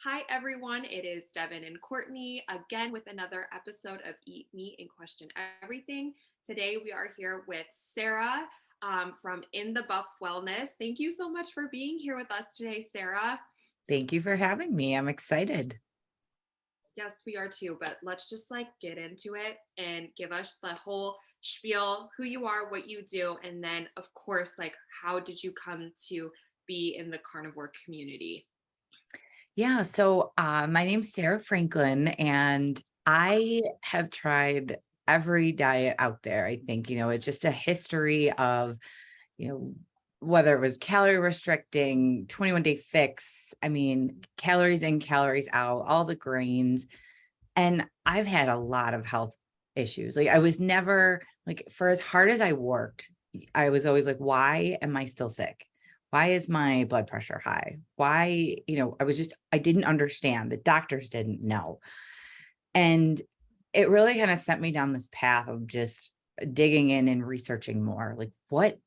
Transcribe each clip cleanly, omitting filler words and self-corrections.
Hi, everyone. It is Devin and Courtney again with another episode of Eat Meat and Question Everything. Today, we are here with Sarah from In the Buff Wellness. Thank you so much for being here with us today, Sarah. Thank you for having me. I'm excited. Yes, we are too, but let's just get into it and give us the whole spiel, who you are, what you do, and then, of course, how did you come to be in the carnivore community? My name's Sarah Franklin, and I have tried every diet out there. I think, it's just a history of, you know, whether it was calorie restricting, 21-day fix, calories in, calories out, all the grains. And I've had a lot of health issues. Like I was never like for as hard as I worked, I was always like, why am I still sick? Why is my blood pressure high? Why, I didn't understand. The doctors didn't know. And it really kind of sent me down this path of just digging in and researching more. Like what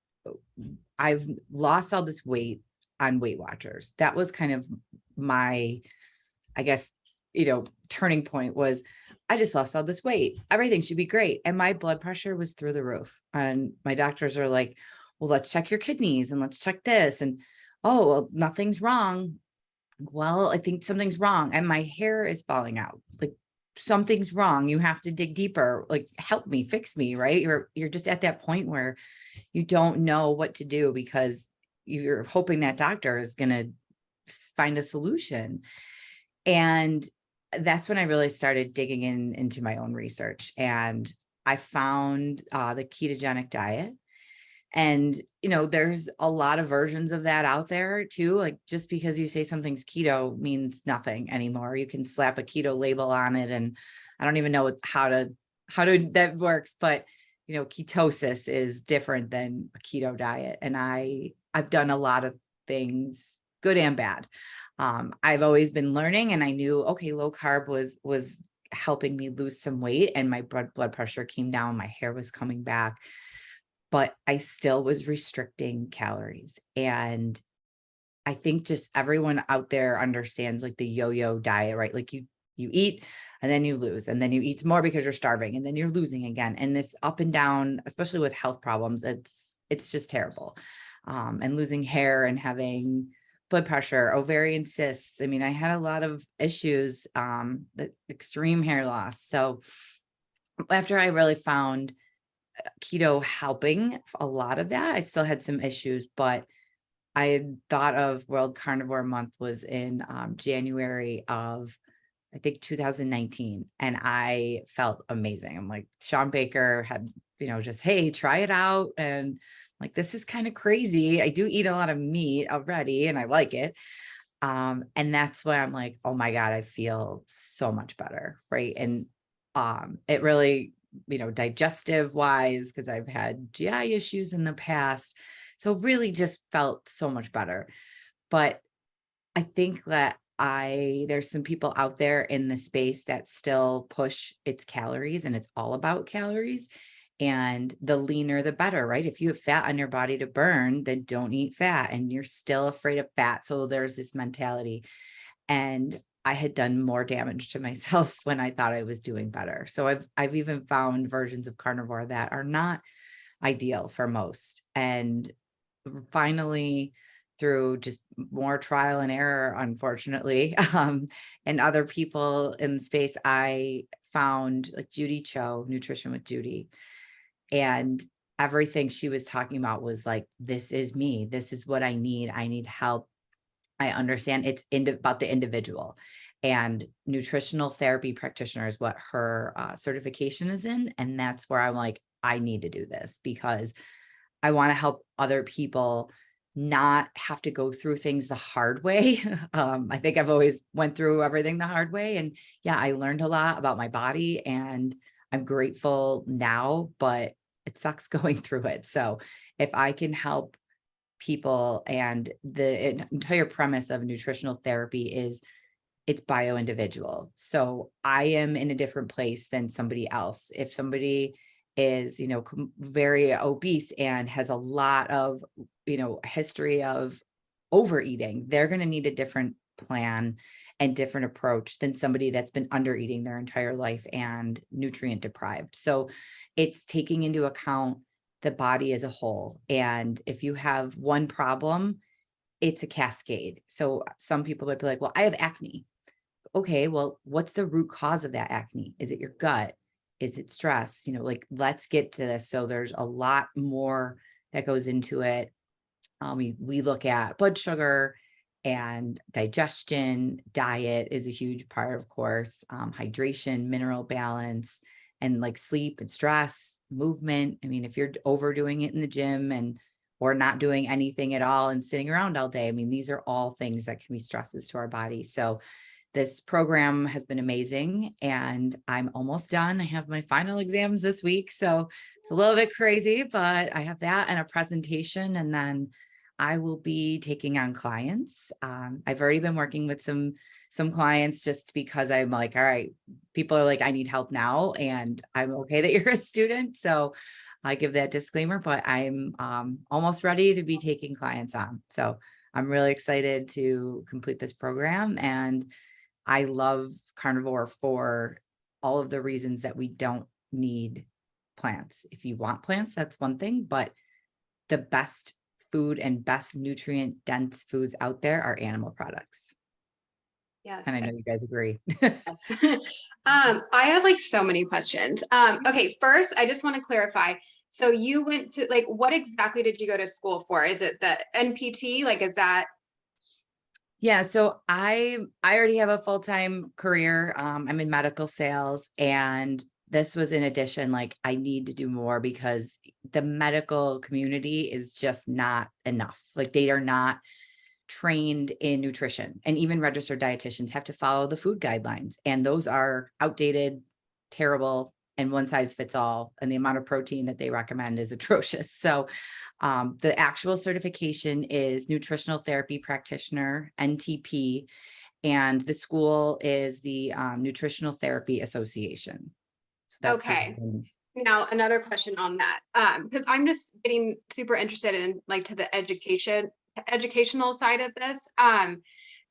I've lost all this weight on Weight Watchers. That was kind of my, I guess, turning point was I just lost all this weight. Everything should be great. And my blood pressure was through the roof. And my doctors are like, well, let's check your kidneys and let's check this. And oh, well, nothing's wrong. Well, I think something's wrong. And my hair is falling out. Like something's wrong. You have to dig deeper. Like help me, fix me, right? You're just at that point where you don't know what to do because you're hoping that doctor is gonna find a solution. And that's when I really started digging into my own research, and I found the ketogenic diet. And there's a lot of versions of that out there too. Like just because you say something's keto means nothing anymore. You can slap a keto label on it, and I don't even know how to that works, but ketosis is different than a keto diet. And I've done a lot of things, good and bad. I've always been learning, and I knew, okay, low carb was helping me lose some weight, and my blood pressure came down, my hair was coming back, but I still was restricting calories. And I think just everyone out there understands like the yo-yo diet, right? Like you eat and then you lose, and then you eat more because you're starving, and then you're losing again. And this up and down, especially with health problems, it's just terrible. And losing hair and having blood pressure, ovarian cysts. I mean, I had a lot of issues, the extreme hair loss. So after I really found keto helping a lot of that, I still had some issues, but I had thought of World Carnivore Month was in January of, I think, 2019. And I felt amazing. I'm like, Sean Baker had, just, hey, try it out. And like, this is kind of crazy. I do eat a lot of meat already and I like it. And that's when I'm like, oh my God, I feel so much better. Right. And it really, digestive wise, because I've had GI issues in the past. So really just felt so much better. But I think that there's some people out there in the space that still push its calories, and it's all about calories, and the leaner, the better, right? If you have fat on your body to burn, then don't eat fat, and you're still afraid of fat. So there's this mentality, and I had done more damage to myself when I thought I was doing better. So I've even found versions of carnivore that are not ideal for most. And finally, through just more trial and error, unfortunately, and other people in the space, I found like Judy Cho, Nutrition with Judy. And everything she was talking about was like, this is me. This is what I need. I need help. I understand it's about the individual, and nutritional therapy practitioner is what her certification is in. And that's where I'm like, I need to do this because I want to help other people not have to go through things the hard way. I think I've always went through everything the hard way. And yeah, I learned a lot about my body, and I'm grateful now, but it sucks going through it. So if I can help people, and the entire premise of nutritional therapy is it's bio individual. So I am in a different place than somebody else. If somebody is, very obese and has a lot of, history of overeating, they're going to need a different plan and different approach than somebody that's been under eating their entire life and nutrient deprived. So it's taking into account the body as a whole. And if you have one problem, it's a cascade. So some people might be like, well, I have acne. Okay, well, what's the root cause of that acne? Is it your gut? Is it stress? Like, let's get to this. So there's a lot more that goes into it. We look at blood sugar and digestion. Diet is a huge part, of course. Hydration, mineral balance, and like sleep and stress, movement. I mean, if you're overdoing it in the gym and or not doing anything at all and sitting around all day, I mean, these are all things that can be stresses to our body. So this program has been amazing and I'm almost done. I have my final exams this week. So it's a little bit crazy, but I have that and a presentation, and then I will be taking on clients. I've already been working with some clients just because I'm like, all right, people are like, I need help now, and I'm okay that you're a student. So I give that disclaimer, but I'm almost ready to be taking clients on. So I'm really excited to complete this program, and I love carnivore for all of the reasons that we don't need plants. If you want plants, that's one thing, but the best food and best nutrient dense foods out there are animal products. And Yes. I know you guys agree. Yes. I have like so many questions. Okay, first, I just want to clarify. So you went to like, what exactly did you go to school for? Is it the NPT? Like, is that Yeah, so I already have a full-time career. I'm in medical sales, and this was in addition, like I need to do more because the medical community is just not enough. Like they are not trained in nutrition, and even registered dietitians have to follow the food guidelines, and those are outdated, terrible, and one size fits all, and the amount of protein that they recommend is atrocious. So the actual certification is nutritional therapy practitioner, NTP, and the school is the Nutritional Therapy Association. So that's the okay? two. Now, another question on that, because I'm just getting super interested in like to the educational side of this.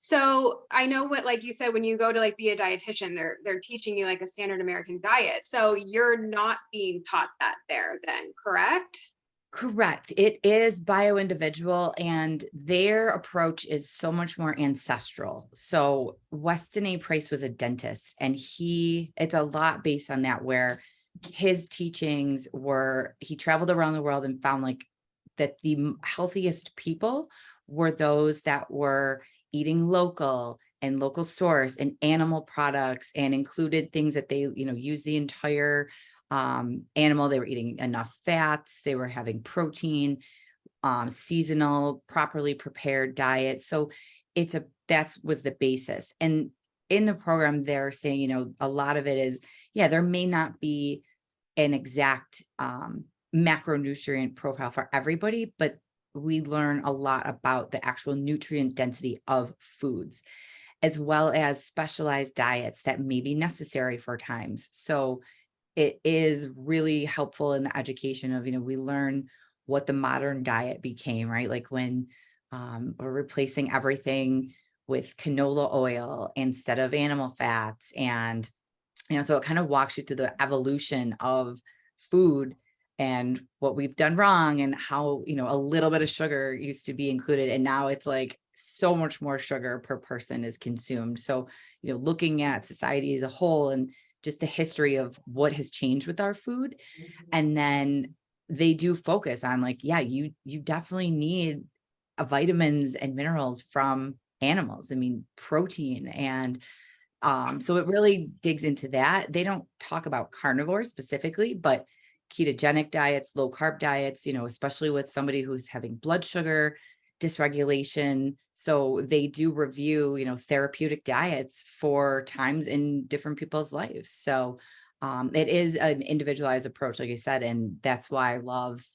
So I know what, like you said, when you go to like be a dietitian, they're teaching you like a standard American diet. So you're not being taught that there, then, correct? Correct. It is bio-individual, and their approach is so much more ancestral. So Weston A. Price was a dentist, and it's a lot based on that, where his teachings were, he traveled around the world and found like that the healthiest people were those that were eating local and local source and animal products, and included things that they, use the entire animal. They were eating enough fats, they were having protein, seasonal, properly prepared diet. So that was the basis. And in the program, they're saying, a lot of it is, yeah, there may not be an exact macronutrient profile for everybody, but we learn a lot about the actual nutrient density of foods, as well as specialized diets that may be necessary for times. So it is really helpful in the education of, we learn what the modern diet became, right? Like when we're replacing everything with canola oil instead of animal fats. And, so it kind of walks you through the evolution of food and what we've done wrong, and how, a little bit of sugar used to be included. And now it's like so much more sugar per person is consumed. So, looking at society as a whole and just the history of what has changed with our food. And then they do focus on like, yeah, you definitely need vitamins and minerals from animals. I mean, protein. And so it really digs into that. They don't talk about carnivores specifically, but ketogenic diets, low carb diets, especially with somebody who's having blood sugar dysregulation. So they do review, therapeutic diets for times in different people's lives. So it is an individualized approach, like I said, and that's why I love,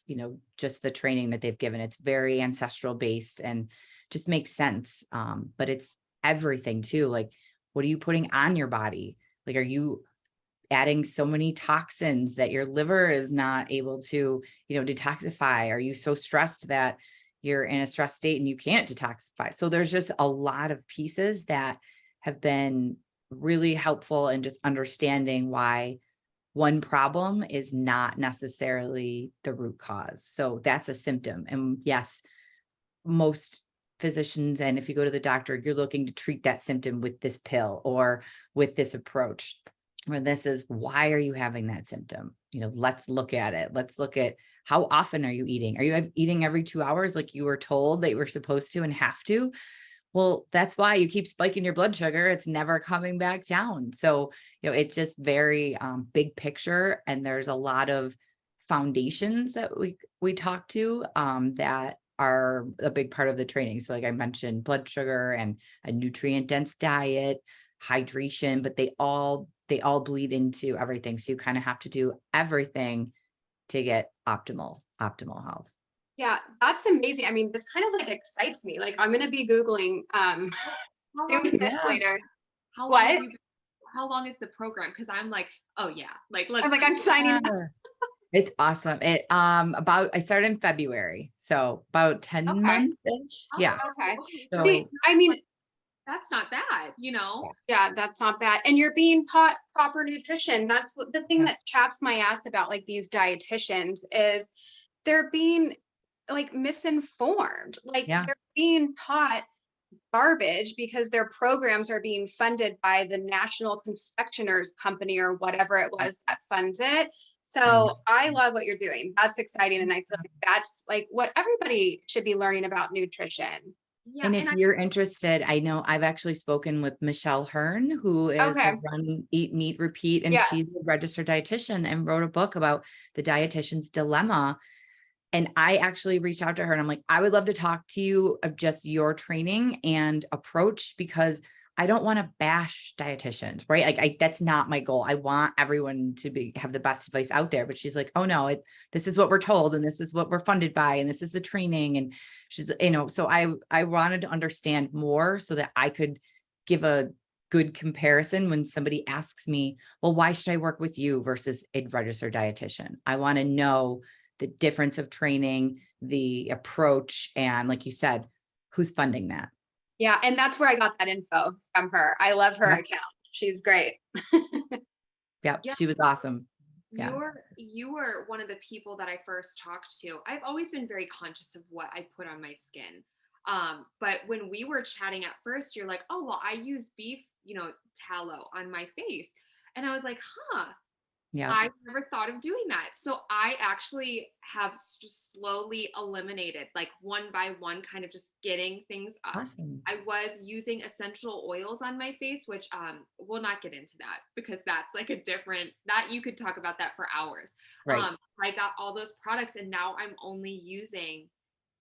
just the training that they've given. It's very ancestral based and just makes sense. But it's everything too. Like, what are you putting on your body? Like, are you adding so many toxins that your liver is not able to, detoxify? Are you so stressed that, you're in a stress state and you can't detoxify. So there's just a lot of pieces that have been really helpful in just understanding why one problem is not necessarily the root cause. So that's a symptom. And yes, most physicians, and if you go to the doctor, you're looking to treat that symptom with this pill or with this approach. Where this is, why are you having that symptom? Let's look at it. Let's look at how often are you eating? Are you eating every 2 hours like you were told that you were supposed to and have to? Well, that's why you keep spiking your blood sugar. It's never coming back down. So, it's just very big picture. And there's a lot of foundations that we talk to that are a big part of the training. So like I mentioned, blood sugar and a nutrient dense diet, hydration, but they all bleed into everything. So you kind of have to do everything to get optimal health. Yeah, that's amazing. I mean, this kind of like excites me. Like I'm gonna be Googling How long doing is this Yeah. later. how long have What? you been, how long is the program? Because I'm like, oh yeah, like I'm let's like, I'm signing up. Yeah. It's awesome. I started in February, so about 10 Okay. months-ish. Yeah. oh, Okay. okay. So See, So I mean, that's not bad, you know? yeah, that's not bad. And you're being taught proper nutrition. That's what the thing yeah, that chaps my ass about like these dietitians is they're being like misinformed. Like yeah, they're being taught garbage because their programs are being funded by the National Confectioners Company or whatever it yeah, was that funds it. I know. So I love what you're doing. That's exciting. And I feel like that's like what everybody should be learning about nutrition. Yeah, And and if I you're interested, I know I've actually spoken with Michelle Hearn, who has Okay. run Eat, Meet, Repeat, and she's Yes. a registered dietitian and wrote a book about the dietitian's dilemma. And I actually reached out to her and I'm like, I would love to talk to you of just your training and approach because I don't want to bash dietitians, right? Like that's not my goal. I want everyone to have the best advice out there. But she's like, oh no, this is what we're told and this is what we're funded by and this is the training. And she's, so I wanted to understand more so that I could give a good comparison when somebody asks me, well, why should I work with you versus a registered dietitian? I want to know the difference of training, the approach, and like you said, who's funding that? Yeah. And that's where I got that info from her. I love her Yep. account. She's great. Yep. yeah, She was awesome. Yeah. you were one of the people that I first talked to. I've always been very conscious of what I put on my skin. But when we were chatting at first, you're like, oh well, I use beef, tallow on my face. And I was like, huh, Yeah. I never thought of doing that. So I actually have just slowly eliminated, like one by one, kind of just getting things up. Awesome. I was using essential oils on my face, which we'll not get into that because that's like a different that you could talk about that for hours. Right. I got all those products and now I'm only using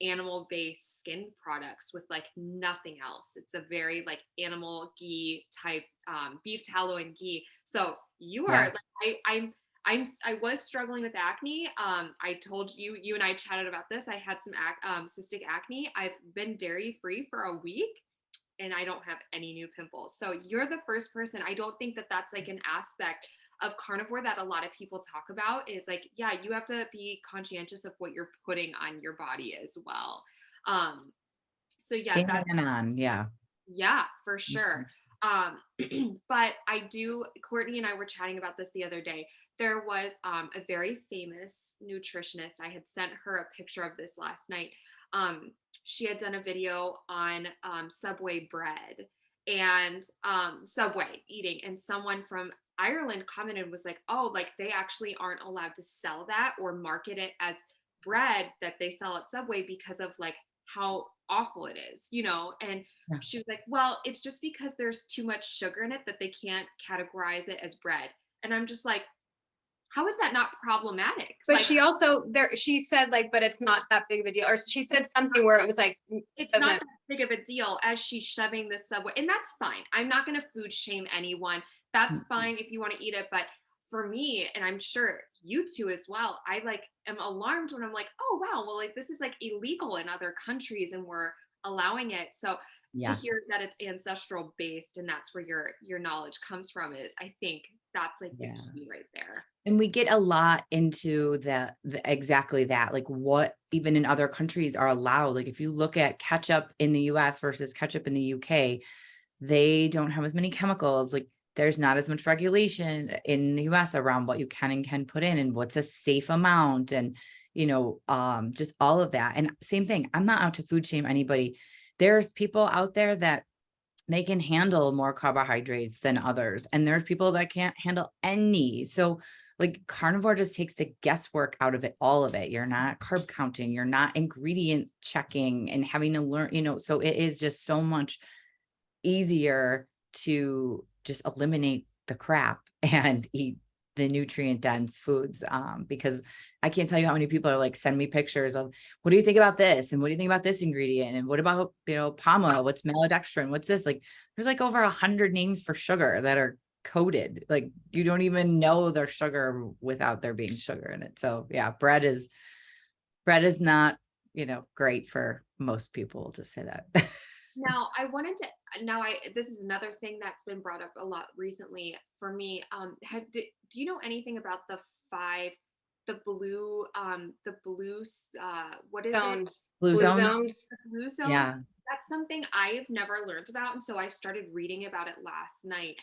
animal based skin products with like nothing else. It's a very like animal ghee type beef tallow and ghee. So you are Yeah. like I was struggling with acne. I told you and I chatted about this. I had some cystic acne. I've been dairy free for a week and I don't have any new pimples. So you're the first person. I don't think that that's like an aspect of carnivore that a lot of people talk about is like, yeah, you have to be conscientious of what you're putting on your body as well. So yeah, In that's and on. Yeah. yeah, for sure. Mhm. But I do, Courtney and I were chatting about this the other day. There was a very famous nutritionist. I had sent her a picture of this last night. She had done a video on Subway bread and Subway eating, and someone from Ireland commented and was like, oh, like they actually aren't allowed to sell that or market it as bread that they sell at Subway because of like how awful it is, and Yeah. she was like, well, it's just because there's too much sugar in it that they can't categorize it as bread. And I'm just like, how is that not problematic? But Like, she also she said like, but it's not that big of a deal. Or she said something where it was like, it's doesn't. not that big of a deal as she's shoving this Subway. And that's fine. I'm not going to food shame anyone. That's Mhm. fine if you want to eat it. But for me, and I'm sure you too as well, I like am alarmed when I'm like, oh, wow, well, like this is like illegal in other countries and we're allowing it. So to Yes. hear that it's ancestral based and that's where your knowledge comes from is, I think, that's like the Yeah. key right there. And we get a lot into the exactly that, like what even in other countries are allowed. Like if you look at ketchup in the US versus ketchup in the UK, they don't have as many chemicals. Like there's not as much regulation in the US around what you can and can put in and what's a safe amount and, just all of that. And same thing, I'm not out to food shame anybody. There's people out there that they can handle more carbohydrates than others. And there's people that can't handle any. So like carnivore just takes the guesswork out of it, all of it. You're not carb counting, you're not ingredient checking and having to learn, so it is just so much easier to just eliminate the crap and eat the nutrient dense foods. Because I can't tell you how many people are like, send me pictures of what do you think about this? And what do you think about this ingredient? And what about, palm oil? What's maltodextrin? What's this? Like, there's like over 100 names for sugar that are coded. Like you don't even know there's sugar without there being sugar in it. So yeah, bread is not, great for most people, to say that. Now I wanted to, this is another thing that's been brought up a lot recently for me. Do you know anything about the blue, what is it? Zones, Blue blue zone. zones. The blue zones? Yeah. That's something I've never learned about. And so I started reading about it last night.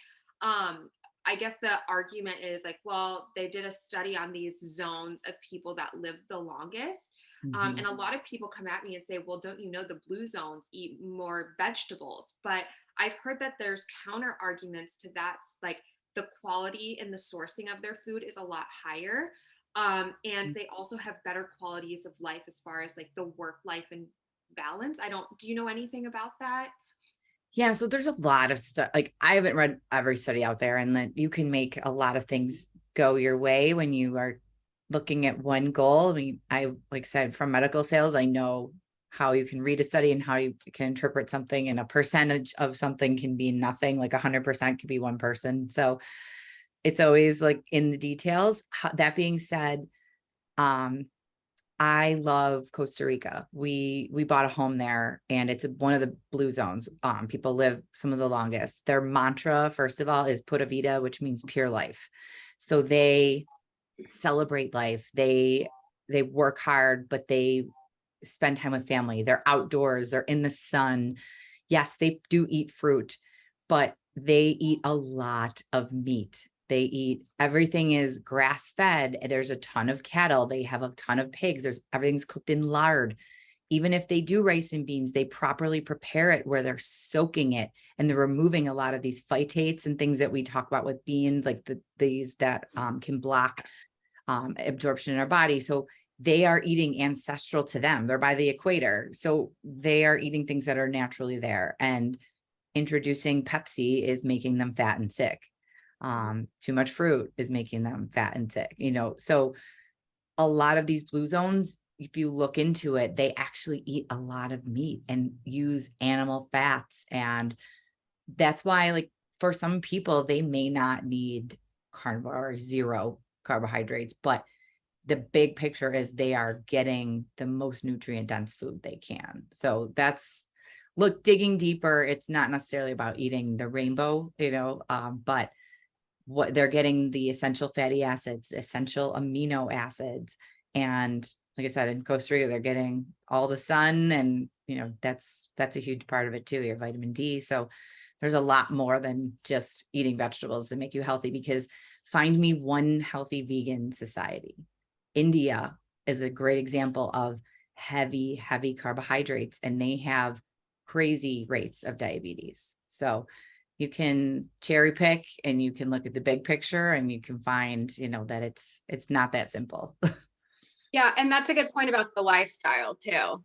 I guess the argument is like, well, they did a study on these zones of people that lived the longest. And a lot of people come at me and say, well, don't you know the blue zones eat more vegetables? But I've heard that there's counter arguments to that. Like the quality and the sourcing of their food is a lot higher. And they also have better qualities of life as far as like the work life and balance. Do you know anything about that? Yeah, so there's a lot of stuff. Like I haven't read every study out there, and then you can make a lot of things go your way when you are looking at one goal. I mean, I like said, from medical sales, I know how you can read a study and how you can interpret something, and a percentage of something can be nothing, like 100% could be one person. So it's always like in the details. That being said, um, I love Costa Rica. We bought a home there, and it's one of the blue zones. People live some of the longest. Their mantra, first of all, is Pura Vida, which means pure life. So they celebrate life. They work hard, but they spend time with family. They're outdoors, they're in the sun. Yes, they do eat fruit, but they eat a lot of meat. They eat, everything is grass fed. There's a ton of cattle. They have a ton of pigs. Everything's cooked in lard. Even if they do rice and beans, they properly prepare it where they're soaking it and they're removing a lot of these phytates and things that we talk about with beans, like these that can block absorption in our body. So they are eating ancestral to them. They're by the equator. So they are eating things that are naturally there. And introducing Pepsi is making them fat and sick. Too much fruit is making them fat and sick, so a lot of these blue zones, if you look into it, they actually eat a lot of meat and use animal fats. And that's why, like, for some people, they may not need carnivore or zero carbohydrates, but the big picture is they are getting the most nutrient dense food they can. So that's, look, digging deeper, it's not necessarily about eating the rainbow, but what they're getting, the essential fatty acids, essential amino acids. And like I said, in Costa Rica, they're getting all the sun, and that's a huge part of it too, your vitamin D. So there's a lot more than just eating vegetables to make you healthy, because find me one healthy vegan society. India is a great example of heavy carbohydrates, and they have crazy rates of diabetes. So you can cherry pick and you can look at the big picture, and you can find, that it's not that simple. Yeah, and that's a good point about the lifestyle too.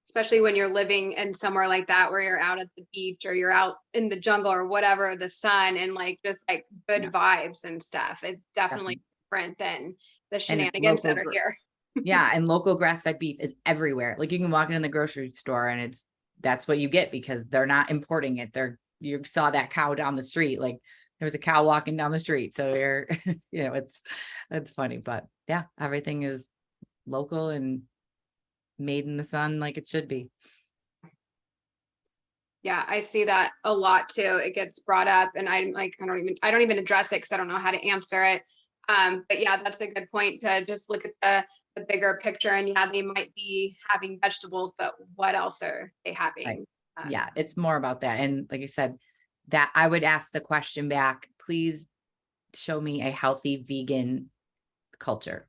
Especially when you're living in somewhere like that, where you're out at the beach or you're out in the jungle or whatever, the sun, and like just like good vibes and stuff. It's definitely different than the shenanigans that are here. Yeah, and local grass-fed beef is everywhere. Like you can walk in the grocery store and that's what you get, because they're not importing it. You saw that cow down the street. Like there was a cow walking down the street. So you're, it's funny, but yeah, everything is local and made in the sun like it should be. Yeah, I see that a lot too. It gets brought up and I'm like, I don't even address it because I don't know how to answer it. But yeah, that's a good point to just look at the bigger picture. And yeah, they might be having vegetables, but what else are they Right. having? Yeah, it's more about that. And like I said, that I would ask the question back, please show me a healthy vegan culture.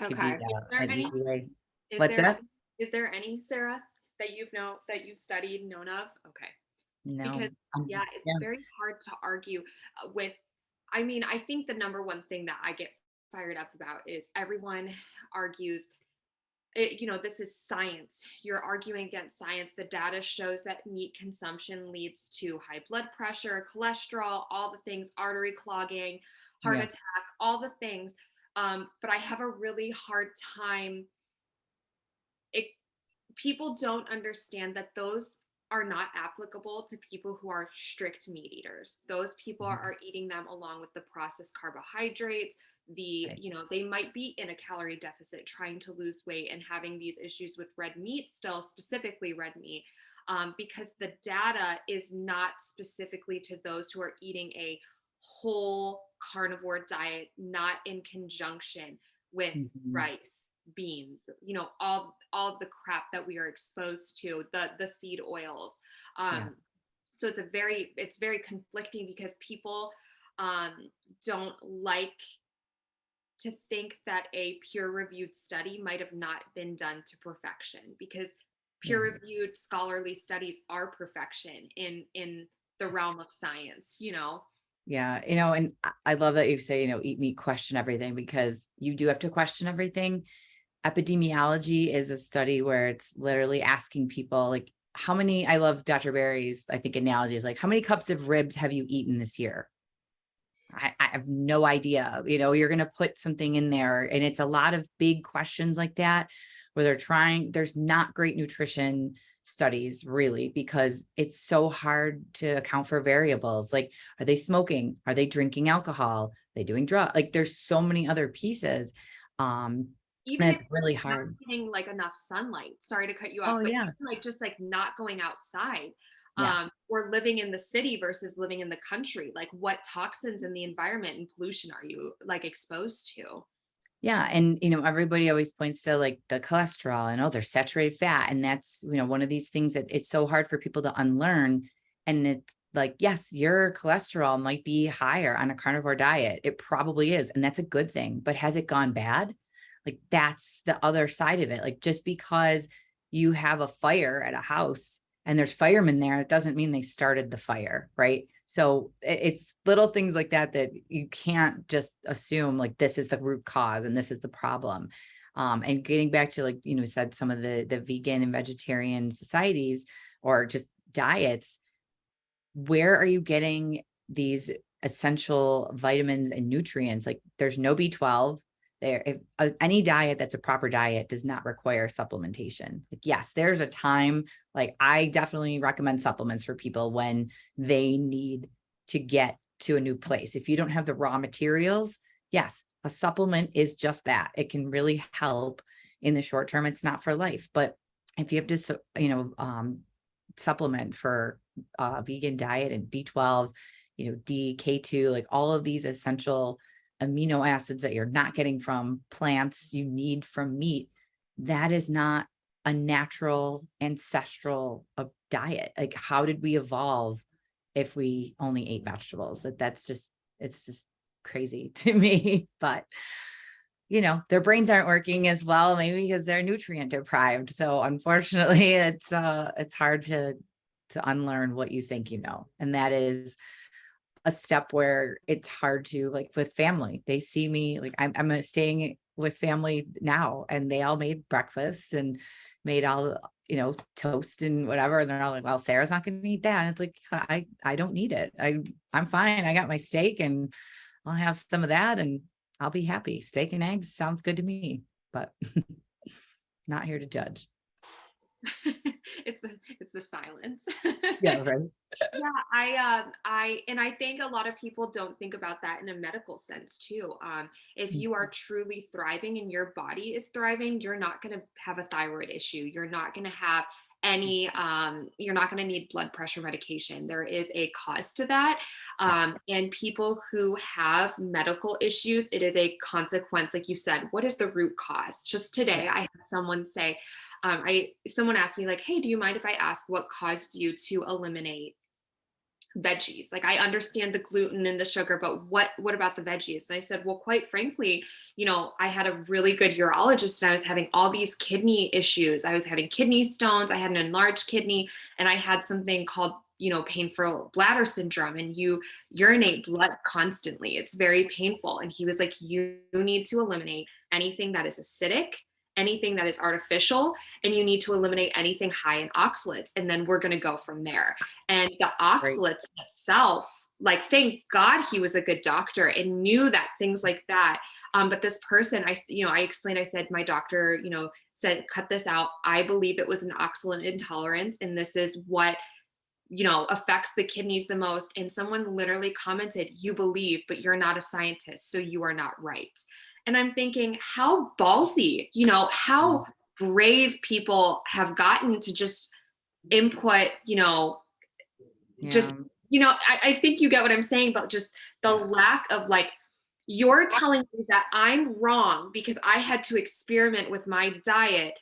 Could be Okay. Is there an any? easy way. Is What's there that? is there any, Sarah, that that you've studied, known of? Okay. Because No. yeah, it's Yeah. very hard to argue with. I mean, I think the number one thing that I get fired up about is everyone argues this is science. You're arguing against science. The data shows that meat consumption leads to high blood pressure, cholesterol, all the things, artery clogging, heart Yeah. attack, all the things. But I have a really hard time. It, People don't understand that those are not applicable to people who are strict meat eaters. Those people Mhm. are eating them along with the processed carbohydrates. Right. They might be in a calorie deficit trying to lose weight and having these issues with red meat, still specifically red meat, because the data is not specifically to those who are eating a whole carnivore diet, not in conjunction with Mhm. rice, beans, all of the crap that we are exposed to, the seed oils. Yeah. So it's very conflicting because people um, don't like to think that a peer reviewed study might have not been done to perfection, because Yeah. peer reviewed scholarly studies are perfection in the realm of science. Yeah. And I love that you say, eat meat, question everything, because you do have to question everything. Epidemiology is a study where it's literally asking people like, how many, I love Dr. Barry's, I think, analogy is like, how many cups of ribs have you eaten this year? I have no idea. You're going to put something in there, and it's a lot of big questions like that where there's not great nutrition studies really, because it's so hard to account for variables. Like, are they smoking? Are they drinking alcohol? Are they doing drugs? Like, there's so many other pieces. Even And if it's really not hard. getting like enough sunlight, sorry to cut you off, Oh but yeah. even like just like not going outside, Yes. or living in the city versus living in the country, like what toxins in the environment and pollution are you like exposed to? Yeah. And, everybody always points to like the cholesterol and, oh, there's saturated fat. And that's, one of these things that it's so hard for people to unlearn. And it's like, yes, your cholesterol might be higher on a carnivore diet. It probably is. And that's a good thing. But has it gone bad? Like, that's the other side of it. Like, just because you have a fire at a house and there's firemen there, it doesn't mean they started the fire, right? So it's little things like that that you can't just assume like this is the root cause and this is the problem. And getting back to, like, said some of the vegan and vegetarian societies or just diets, where are you getting these essential vitamins and nutrients? Like, there's no B12 there. If any diet that's a proper diet does not require supplementation. Like, yes, there's a time, like, I definitely recommend supplements for people when they need to get to a new place. If you don't have the raw materials, yes, a supplement is just that. It can really help in the short term. It's not for life, but if you have to, supplement for vegan diet and B12, D, K2, like all of these essential amino acids that you're not getting from plants, you need from meat. That is not a natural ancestral diet. Like, how did we evolve if we only ate vegetables? It's just crazy to me. But their brains aren't working as well, maybe because they're nutrient deprived. So unfortunately, it's hard to unlearn what you think you know. And that is a step where it's hard to, like, with family. They see me, like, I'm staying with family now, and they all made breakfast and made all, toast and whatever. And they're all like, well, Sarah's not going to eat that. And it's like, yeah, I don't need it. I'm fine. I got my steak and I'll have some of that and I'll be happy. Steak and eggs sounds good to me, but not here to judge. It's the silence. Yeah, right. Yeah, I think a lot of people don't think about that in a medical sense too. If you are truly thriving and your body is thriving, you're not going to have a thyroid issue. You're not going to have any you're not going to need blood pressure medication. There is a cause to that. And people who have medical issues, it is a consequence. Like you said, what is the root cause? Just Yeah. today I had someone say, someone asked me like, hey, do you mind if I ask what caused you to eliminate veggies? Like, I understand the gluten and the sugar, but what about the veggies? And I said, well, quite frankly, I had a really good urologist and I was having all these kidney issues. I was having kidney stones, I had an enlarged kidney, and I had something called painful bladder syndrome, and you urinate blood constantly. It's very painful. And he was like, you need to eliminate anything that is acidic, anything that is artificial, and you need to eliminate anything high in oxalates, and then we're going to go from there. And the Right. oxalates itself, like, thank God he was a good doctor and knew that things like that. But this person, I explained, I said, my doctor, said, cut this out. I believe it was an oxalate intolerance, and this is what affects the kidneys the most. And someone literally commented, you believe, but you're not a scientist, so you are not right. And I'm thinking, how ballsy, how brave people have gotten to just input, just, Yeah. I think you get what I'm saying, but just the lack of, like, you're telling me that I'm wrong because I had to experiment with my diet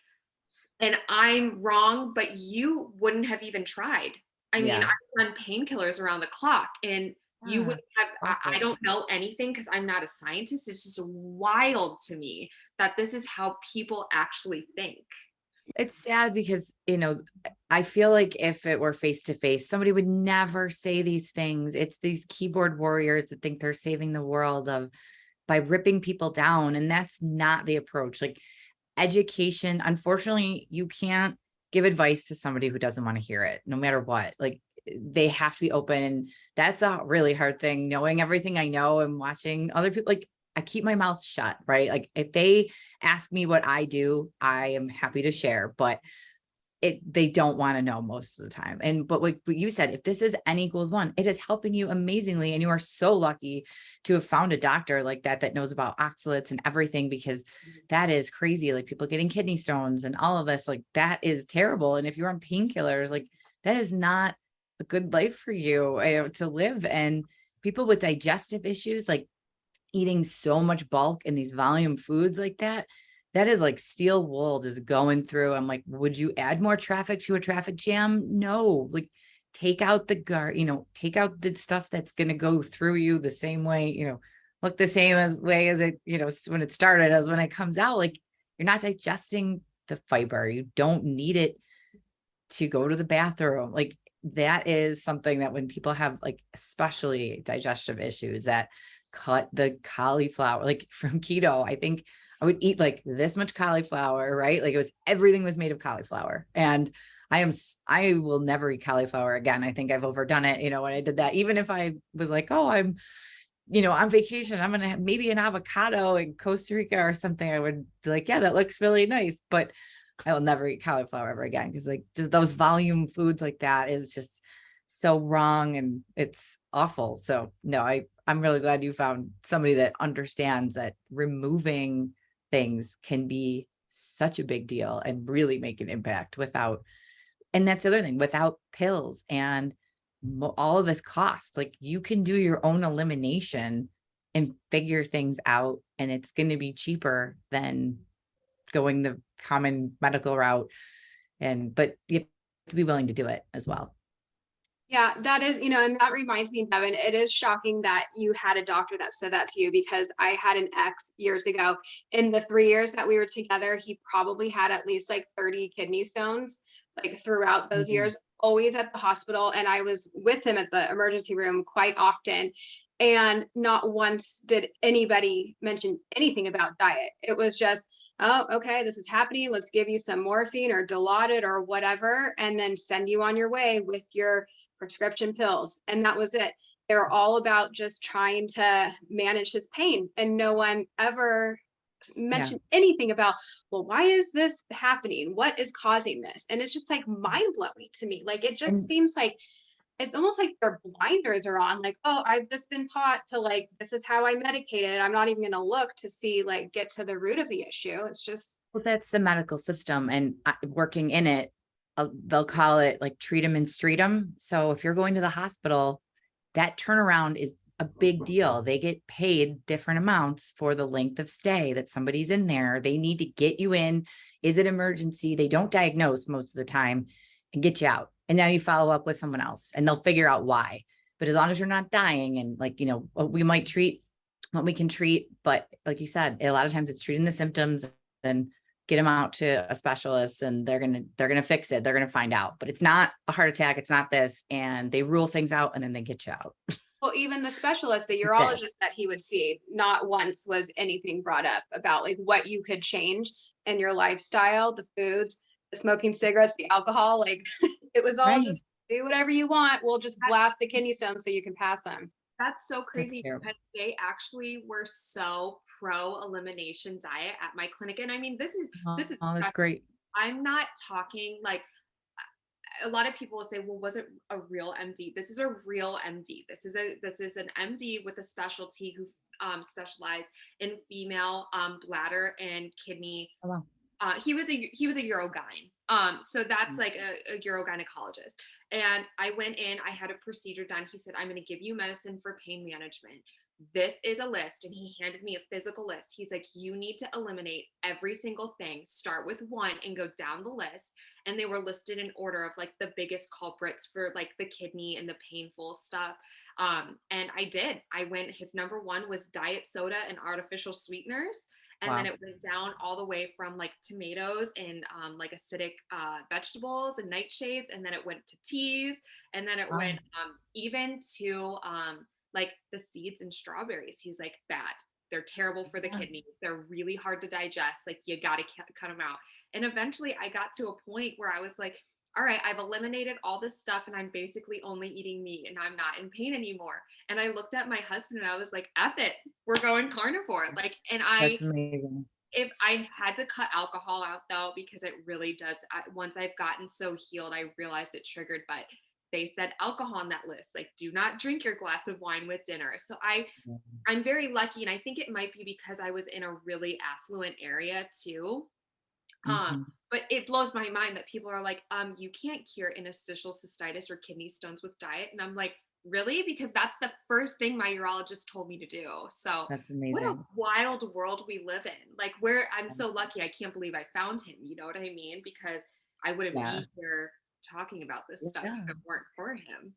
and I'm wrong, but you wouldn't have even tried. I mean, Yeah. I've done painkillers around the clock, and you Ah, wouldn't have, I awful. don't know anything because I'm not a scientist. It's just wild to me that this is how people actually think. It's sad because, I feel like if it were face to face, somebody would never say these things. It's these keyboard warriors that think they're saving the world by ripping people down. And that's not the approach. Like, education, unfortunately, you can't give advice to somebody who doesn't want to hear it, no matter what. Like, they have to be open. And that's a really hard thing, knowing everything I know and watching other people. Like, I keep my mouth shut, right? Like, if they ask me what I do, I am happy to share, but they don't want to know most of the time. And but like what you said, if this is N equals one, it is helping you amazingly. And you are so lucky to have found a doctor like that knows about oxalates and everything, because that is crazy. Like, people getting kidney stones and all of this, like, that is terrible. And if you're on painkillers, like, that is not a good life for you, to live. And people with digestive issues, like eating so much bulk in these volume foods like that is like steel wool just going through. I'm like, would you add more traffic to a traffic jam? No. Like, take out take out the stuff that's going to go through you the same way, look the same way as it, when it started, as when it comes out. Like, you're not digesting the fiber. You don't need it to go to the bathroom. Like, that is something that when people have, like, especially digestive issues, that cut the cauliflower, like from keto, I think I would eat like this much cauliflower, right? Like, everything was made of cauliflower. And I will never eat cauliflower again. I think I've overdone it, when I did that. Even if I was like, oh, I'm, on vacation, I'm going to have maybe an avocado in Costa Rica or something, I would be like, yeah, that looks really nice. But I will never eat cauliflower ever again, because, like, just those volume foods like that is just so wrong and it's awful. So no, I'm really glad you found somebody that understands that removing things can be such a big deal and really make an impact and that's the other thing, without pills and all of this cost. Like, you can do your own elimination and figure things out, and it's going to be cheaper than going the common medical route. But you have to be willing to do it as well. Yeah, that is, and that reminds me, Devin, it is shocking that you had a doctor that said that to you, because I had an ex years ago. In the 3 years that we were together, he probably had at least like 30 kidney stones, like throughout those Mhm. years, always at the hospital. And I was with him at the emergency room quite often. And not once did anybody mention anything about diet. It was just, oh, okay, this is happening. Let's give you some morphine or Dilaudid or whatever, and then send you on your way with your prescription pills. And that was it. They're all about just trying to manage his pain. And no one ever Yeah. mentioned anything about, well, why is this happening? What is causing this? And it's just like mind blowing to me. Like, it just And seems like it's almost like their blinders are on, like, oh, I've just been taught to, like, this is how I medicate it. I'm not even going to look to see, like, get to the root of the issue. It's just, well, that's the medical system, and working in it, they'll call it like treat them and street them. So if you're going to the hospital, that turnaround is a big deal. They get paid different amounts for the length of stay that somebody's in there. They need to get you in. Is it emergency? They don't diagnose most of the time and get you out. And now you follow up with someone else and they'll figure out why. But as long as you're not dying and like, you know, we might treat what we can treat, but like you said, a lot of times it's treating the symptoms and get them out to a specialist and they're going to fix it. They're going to find out, but it's not a heart attack. It's not this. And they rule things out and then they get you out. Well, even the specialist, the That's it. urologist that he would see, not once was anything brought up about like what you could change in your lifestyle, the foods, the smoking cigarettes, the alcohol. Like it was all Right. just do whatever you want. We'll just blast the kidney stones so you can pass them. That's so That's crazy terrible. because they actually were so pro elimination diet at my clinic. And I mean, this is Oh, that's disgusting. great. I'm not talking like a lot of people will say, well, was it a real MD? This is a real MD. This is an MD with a specialty who specialized in female bladder and kidney. Oh, wow. He was a urogyne. So that's like a urogynecologist. And I went in, I had a procedure done. He said, I'm going to give you medicine for pain management. This is a list. And he handed me a physical list. He's like, you need to eliminate every single thing, start with one and go down the list. And they were listed in order of like the biggest culprits for like the kidney and the painful stuff. And I did. I went, his number one was diet soda and artificial sweeteners. And Wow. then it went down all the way from like tomatoes and like acidic vegetables and nightshades. And then it went to teas. And then it Wow. went even to like the seeds and strawberries. He's like, bad. They're terrible for the Yeah. kidney. They're really hard to digest. Like you got to cut them out. And eventually I got to a point where I was like, all right, I've eliminated all this stuff and I'm basically only eating meat and I'm not in pain anymore. And I looked at my husband and I was like, F it, we're going carnivore. Like, and That's amazing. if I had to cut alcohol out though, because it really does, once I've gotten so healed, I realized it triggered, but they said alcohol on that list, like do not drink your glass of wine with dinner. So I'm very lucky. And I think it might be because I was in a really affluent area too. Mm-hmm. But it blows my mind that people are like, you can't cure interstitial cystitis or kidney stones with diet. And I'm like, really? Because that's the first thing my urologist told me to do. So That's what a amazing. wild world we live in. Like where I'm so lucky. I can't believe I found him. You know what I mean? Because I wouldn't Yeah. be here talking about this stuff Yeah. if it weren't for him.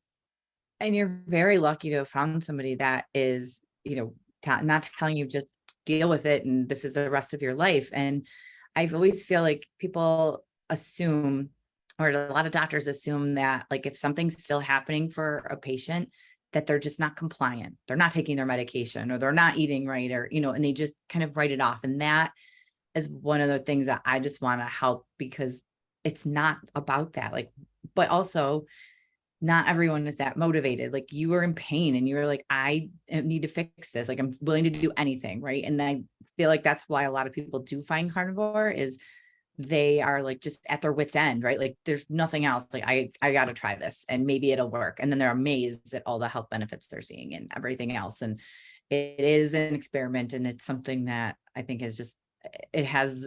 And you're very lucky to have found somebody that is, you know, not telling you just deal with it and this is the rest of your life. And I always feel like people assume, or a lot of doctors assume that like if something's still happening for a patient, that they're just not compliant. They're not taking their medication or they're not eating right, or, you know, and they just kind of write it off. And that is one of the things that I just want to help, because it's not about that. Like, but also not everyone is that motivated. Like you were in pain and you were like, I need to fix this. Like I'm willing to do anything. Right. And I feel like that's why a lot of people do find carnivore is they are like just at their wit's end, right? Like there's nothing else. Like I got to try this and maybe it'll work. And then they're amazed at all the health benefits they're seeing and everything else. And it is an experiment. And it's something that I think is just, it has,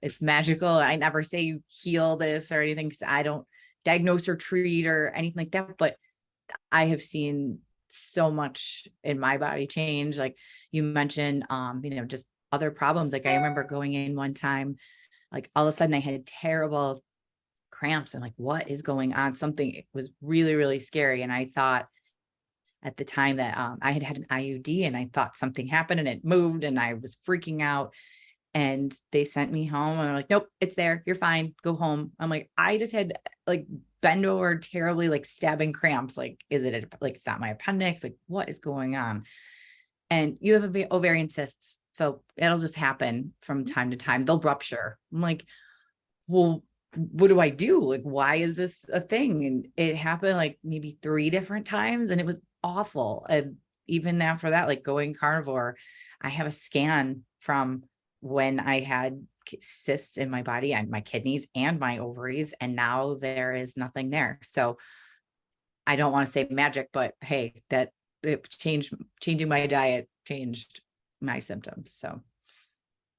it's magical. I never say you heal this or anything, because I don't diagnose or treat or anything like that, but I have seen so much in my body change. Like you mentioned, you know, just other problems. Like I remember going in one time, like all of a sudden I had terrible cramps and like, what is going on? Something, it was really, really scary. And I thought at the time that I had an IUD and I thought something happened and it moved and I was freaking out. And they sent me home and they're like, nope, it's there. You're fine. Go home. I'm like, I just had like bend over terribly, like stabbing cramps. Like, is it like, it's not my appendix? Like, what is going on? And you have ovarian cysts. So it'll just happen from time to time. They'll rupture. I'm like, well, what do I do? Like, why is this a thing? And it happened like maybe 3 different times and it was awful. And even after that, like going carnivore, I have a scan from when I had cysts in my body and my kidneys and my ovaries, and now there is nothing there. So I don't want to say magic, but hey, that it changing my diet changed my symptoms. So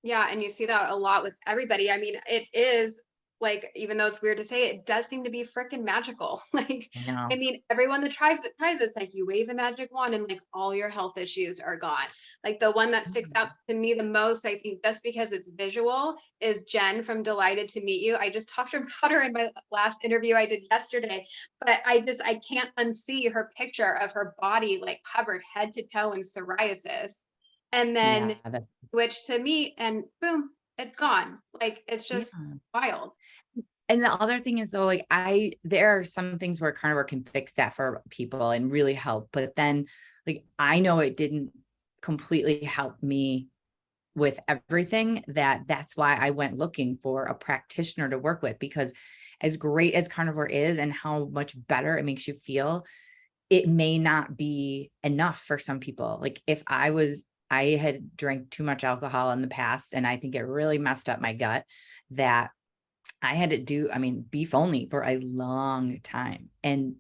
Yeah, and you see that a lot with everybody. I mean, it is like, even though it's weird to say, it does seem to be freaking magical. Like, I know. I mean, everyone that tries it's like you wave a magic wand and like all your health issues are gone. Like the one that sticks out to me the most, I think just because it's visual, is Jen from Delighted to Meet You. I just talked about her in my last interview I did yesterday, but I can't unsee her picture of her body like covered head to toe in psoriasis. And then Yeah, that, switch to meat and boom, it's gone. Like it's yeah. just wild. And the other thing is though, like there are some things where carnivore can fix that for people and really help. But then like, I know it didn't completely help me with everything, that's why I went looking for a practitioner to work with, because as great as carnivore is and how much better it makes you feel, it may not be enough for some people. Like if I had drank too much alcohol in the past, and I think it really messed up my gut, that I had to do, I mean, beef only for a long time. And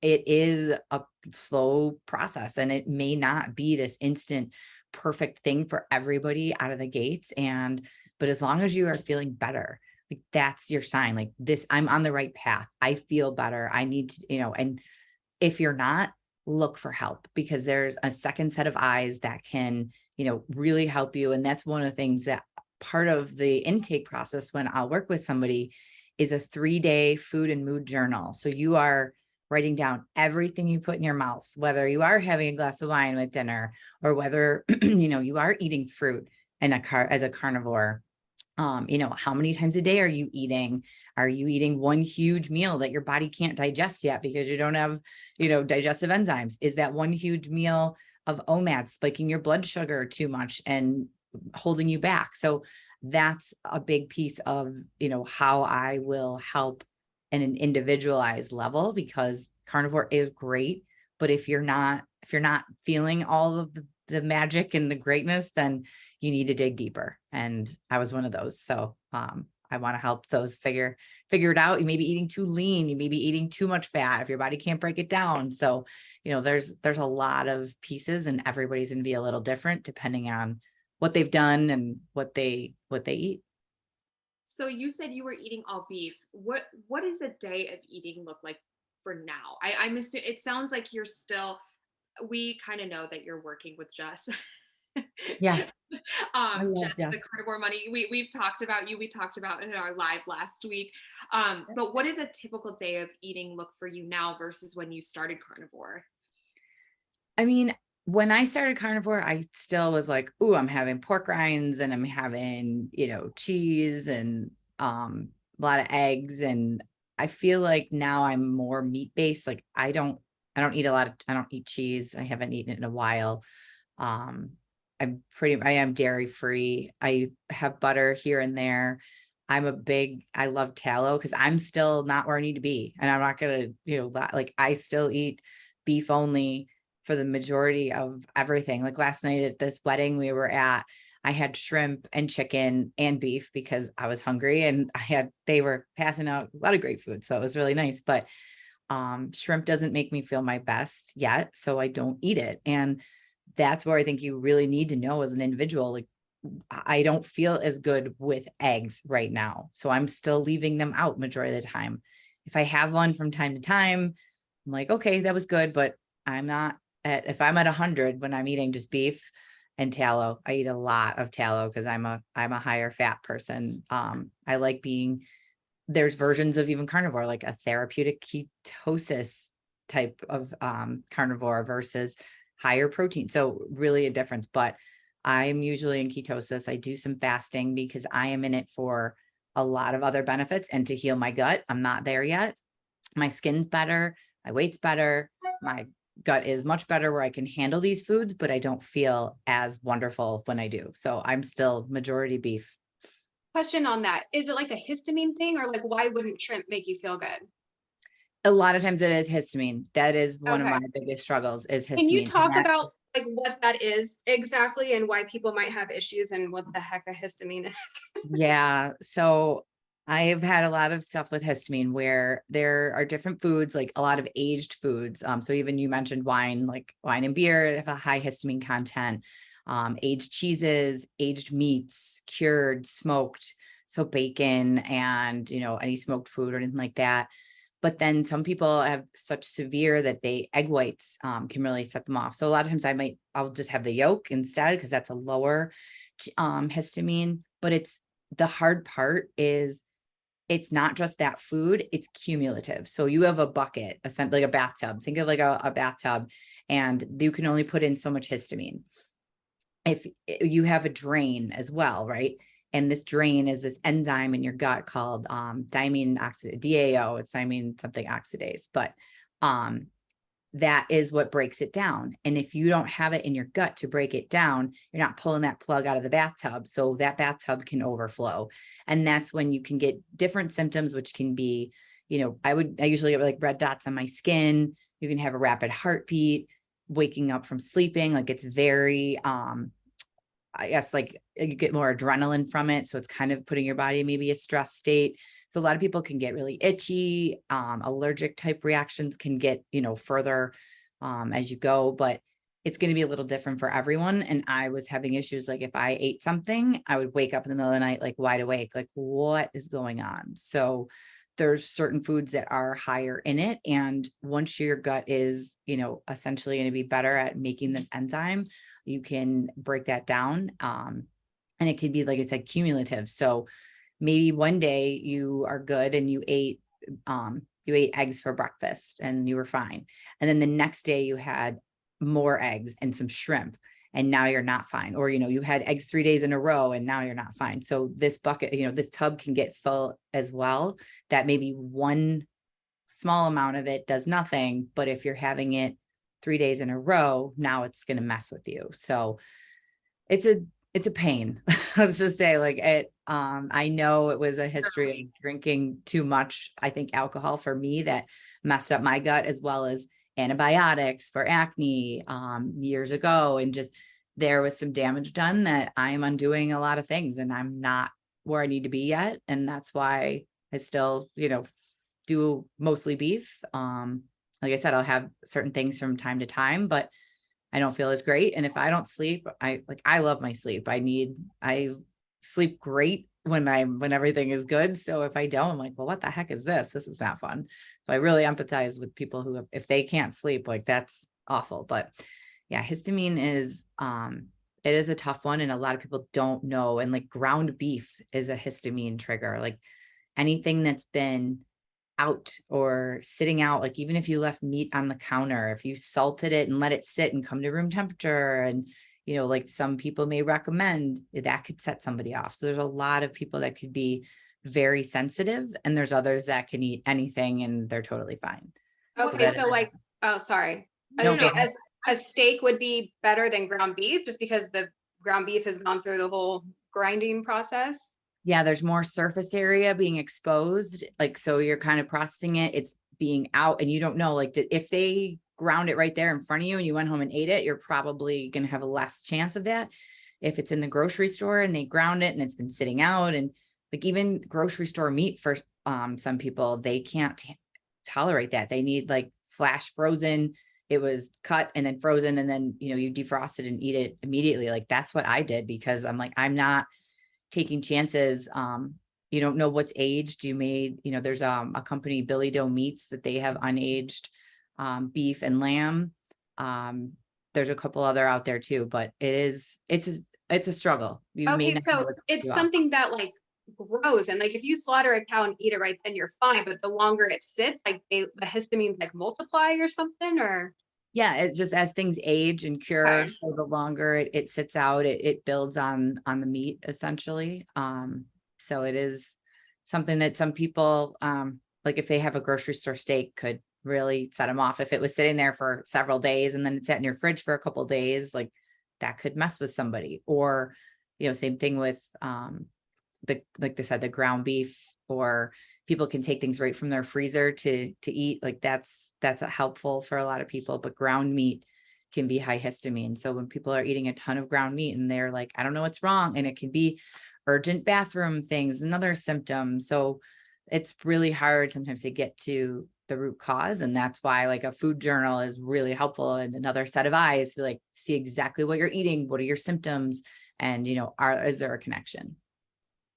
it is a slow process, and it may not be this instant perfect thing for everybody out of the gates. But as long as you are feeling better, like that's your sign, like this, I'm on the right path. I feel better. I need to, and if you're not, look for help, because there's a second set of eyes that can, really help you. And that's one of the things that part of the intake process when I'll work with somebody is a 3-day food and mood journal. So you are writing down everything you put in your mouth, whether you are having a glass of wine with dinner or whether, you are eating fruit as a carnivore. How many times a day are you eating? Are you eating one huge meal that your body can't digest yet because you don't have, digestive enzymes? Is that one huge meal of OMAD spiking your blood sugar too much and holding you back? So that's a big piece of, how I will help in an individualized level, because carnivore is great. But if you're not feeling all of the magic and the greatness, then you need to dig deeper. And I was one of those. So I want to help those figure it out. You may be eating too lean, you may be eating too much fat if your body can't break it down. So, there's a lot of pieces, and everybody's gonna be a little different depending on what they've done and what they eat. So you said you were eating all beef. What does a day of eating look like for now? I'm assuming it sounds like you're still. We kind of know that you're working with Jess. Yes, I Jess, love the Jeff. carnivore money. We've talked about you. We talked about it in our live last week. But what does a typical day of eating look for you now versus when you started carnivore? I mean, when I started carnivore, I still was like, "Ooh, I'm having pork rinds and I'm having, cheese and a lot of eggs." And I feel like now I'm more meat based. Like I don't eat cheese. I haven't eaten it in a while. Um, I am dairy free. I have butter here and there. I love tallow because I'm still not where I need to be. And I'm not gonna, like I still eat beef only for the majority of everything. Like last night at this wedding we were at, I had shrimp and chicken and beef because I was hungry, and they were passing out a lot of great food. So it was really nice. But shrimp doesn't make me feel my best yet, so I don't eat it. And that's where I think you really need to know as an individual, like I don't feel as good with eggs right now. So I'm still leaving them out majority of the time. If I have one from time to time, I'm like, okay, that was good, but I'm not if I'm at 100 when I'm eating just beef and tallow. I eat a lot of tallow because I'm a higher fat person. I like there's versions of even carnivore, like a therapeutic ketosis type of carnivore versus higher protein. So really a difference, but I'm usually in ketosis. I do some fasting because I am in it for a lot of other benefits and to heal my gut. I'm not there yet. My skin's better, my weight's better, my gut is much better where I can handle these foods, but I don't feel as wonderful when I do. So I'm still majority beef. Question on that. Is it like a histamine thing or like why wouldn't shrimp make you feel good? A lot of times it is histamine. That is one of Okay. my biggest struggles is Can you histamine. talk about like what that is exactly and why people might have issues and what the heck a histamine is? Yeah. So I've had a lot of stuff with histamine where there are different foods, like a lot of aged foods. So even you mentioned wine, like wine and beer have a high histamine content, aged cheeses, aged meats, cured, smoked. So bacon and, any smoked food or anything like that. But then some people have such severe that egg whites can really set them off. So a lot of times I'll just have the yolk instead, because that's a lower histamine. But the hard part is it's not just that food, it's cumulative. So you have a bucket, like a bathtub. Think of like a bathtub, and you can only put in so much histamine. If you have a drain as well, right? And this drain is this enzyme in your gut called diamine oxidase, DAO. It's diamine something oxidase, but that is what breaks it down. And if you don't have it in your gut to break it down, you're not pulling that plug out of the bathtub. So that bathtub can overflow. And that's when you can get different symptoms, which can be, I usually get like red dots on my skin. You can have a rapid heartbeat, waking up from sleeping. Like it's very, I guess like you get more adrenaline from it. So it's kind of putting your body in maybe a stress state. So a lot of people can get really itchy, allergic type reactions can get, further as you go, but it's going to be a little different for everyone. And I was having issues. Like if I ate something, I would wake up in the middle of the night, like wide awake, like what is going on? So there's certain foods that are higher in it. And once your gut is, essentially going to be better at making this enzyme, you can break that down. And it could be, like I said, cumulative. So maybe one day you are good and you ate eggs for breakfast and you were fine. And then the next day you had more eggs and some shrimp and now you're not fine. Or, you had eggs 3 days in a row and now you're not fine. So this bucket, this tub can get full as well, that maybe one small amount of it does nothing. But if you're having it 3 days in a row, now it's going to mess with you. So it's a pain. Let's just say like it, I know it was a history of drinking too much. I think alcohol for me that messed up my gut, as well as antibiotics for acne, years ago. And just, there was some damage done that I am undoing a lot of things and I'm not where I need to be yet. And that's why I still, do mostly beef. Like I said, I'll have certain things from time to time, but I don't feel as great. And if I don't sleep, I love my sleep. I sleep great when everything is good. So if I don't, I'm like, well, what the heck is this? This is not fun. So I really empathize with people who if they can't sleep, like that's awful. But yeah, histamine is, it is a tough one. And a lot of people don't know. And like ground beef is a histamine trigger. Like anything that's been out or sitting out, like even if you left meat on the counter, if you salted it and let it sit and come to room temperature, and like some people may recommend, that could set somebody off. So there's a lot of people that could be very sensitive, and there's others that can eat anything and they're totally fine. Okay, so like, oh, sorry. I No, was gonna say, as a steak would be better than ground beef, just because the ground beef has gone through the whole grinding process. yeah, there's more surface area being exposed. Like, so you're kind of processing it, it's being out, and you don't know, like, if they ground it right there in front of you and you went home and ate it, you're probably going to have a less chance of that. If it's in the grocery store and they ground it and it's been sitting out, and like even grocery store meat for some people, they can't tolerate that. They need like flash frozen. It was cut and then frozen, and then, you defrost it and eat it immediately. Like that's what I did, because I'm like, I'm not taking chances. You don't know what's aged. There's a company, Billy Doe Meats, that they have unaged beef and lamb. There's a couple other out there too, but it's a struggle. Okay, so it's something that like grows, and like if you slaughter a cow and eat it right then you're fine, but the longer it sits, like the histamines like multiply or something, or yeah, it's just as things age and cure, so the longer it sits out, it builds on the meat essentially. So it is something that some people, like if they have a grocery store steak, could really set them off. If it was sitting there for several days and then it's sat in your fridge for a couple of days, like that could mess with somebody. Or, same thing with like they said, the ground beef, or people can take things right from their freezer to eat. Like that's helpful for a lot of people, but ground meat can be high histamine. So when people are eating a ton of ground meat and they're like, I don't know what's wrong, and it can be urgent bathroom things, another symptom. So it's really hard sometimes to get to the root cause. And that's why like a food journal is really helpful, and another set of eyes to like see exactly what you're eating, what are your symptoms, and is there a connection?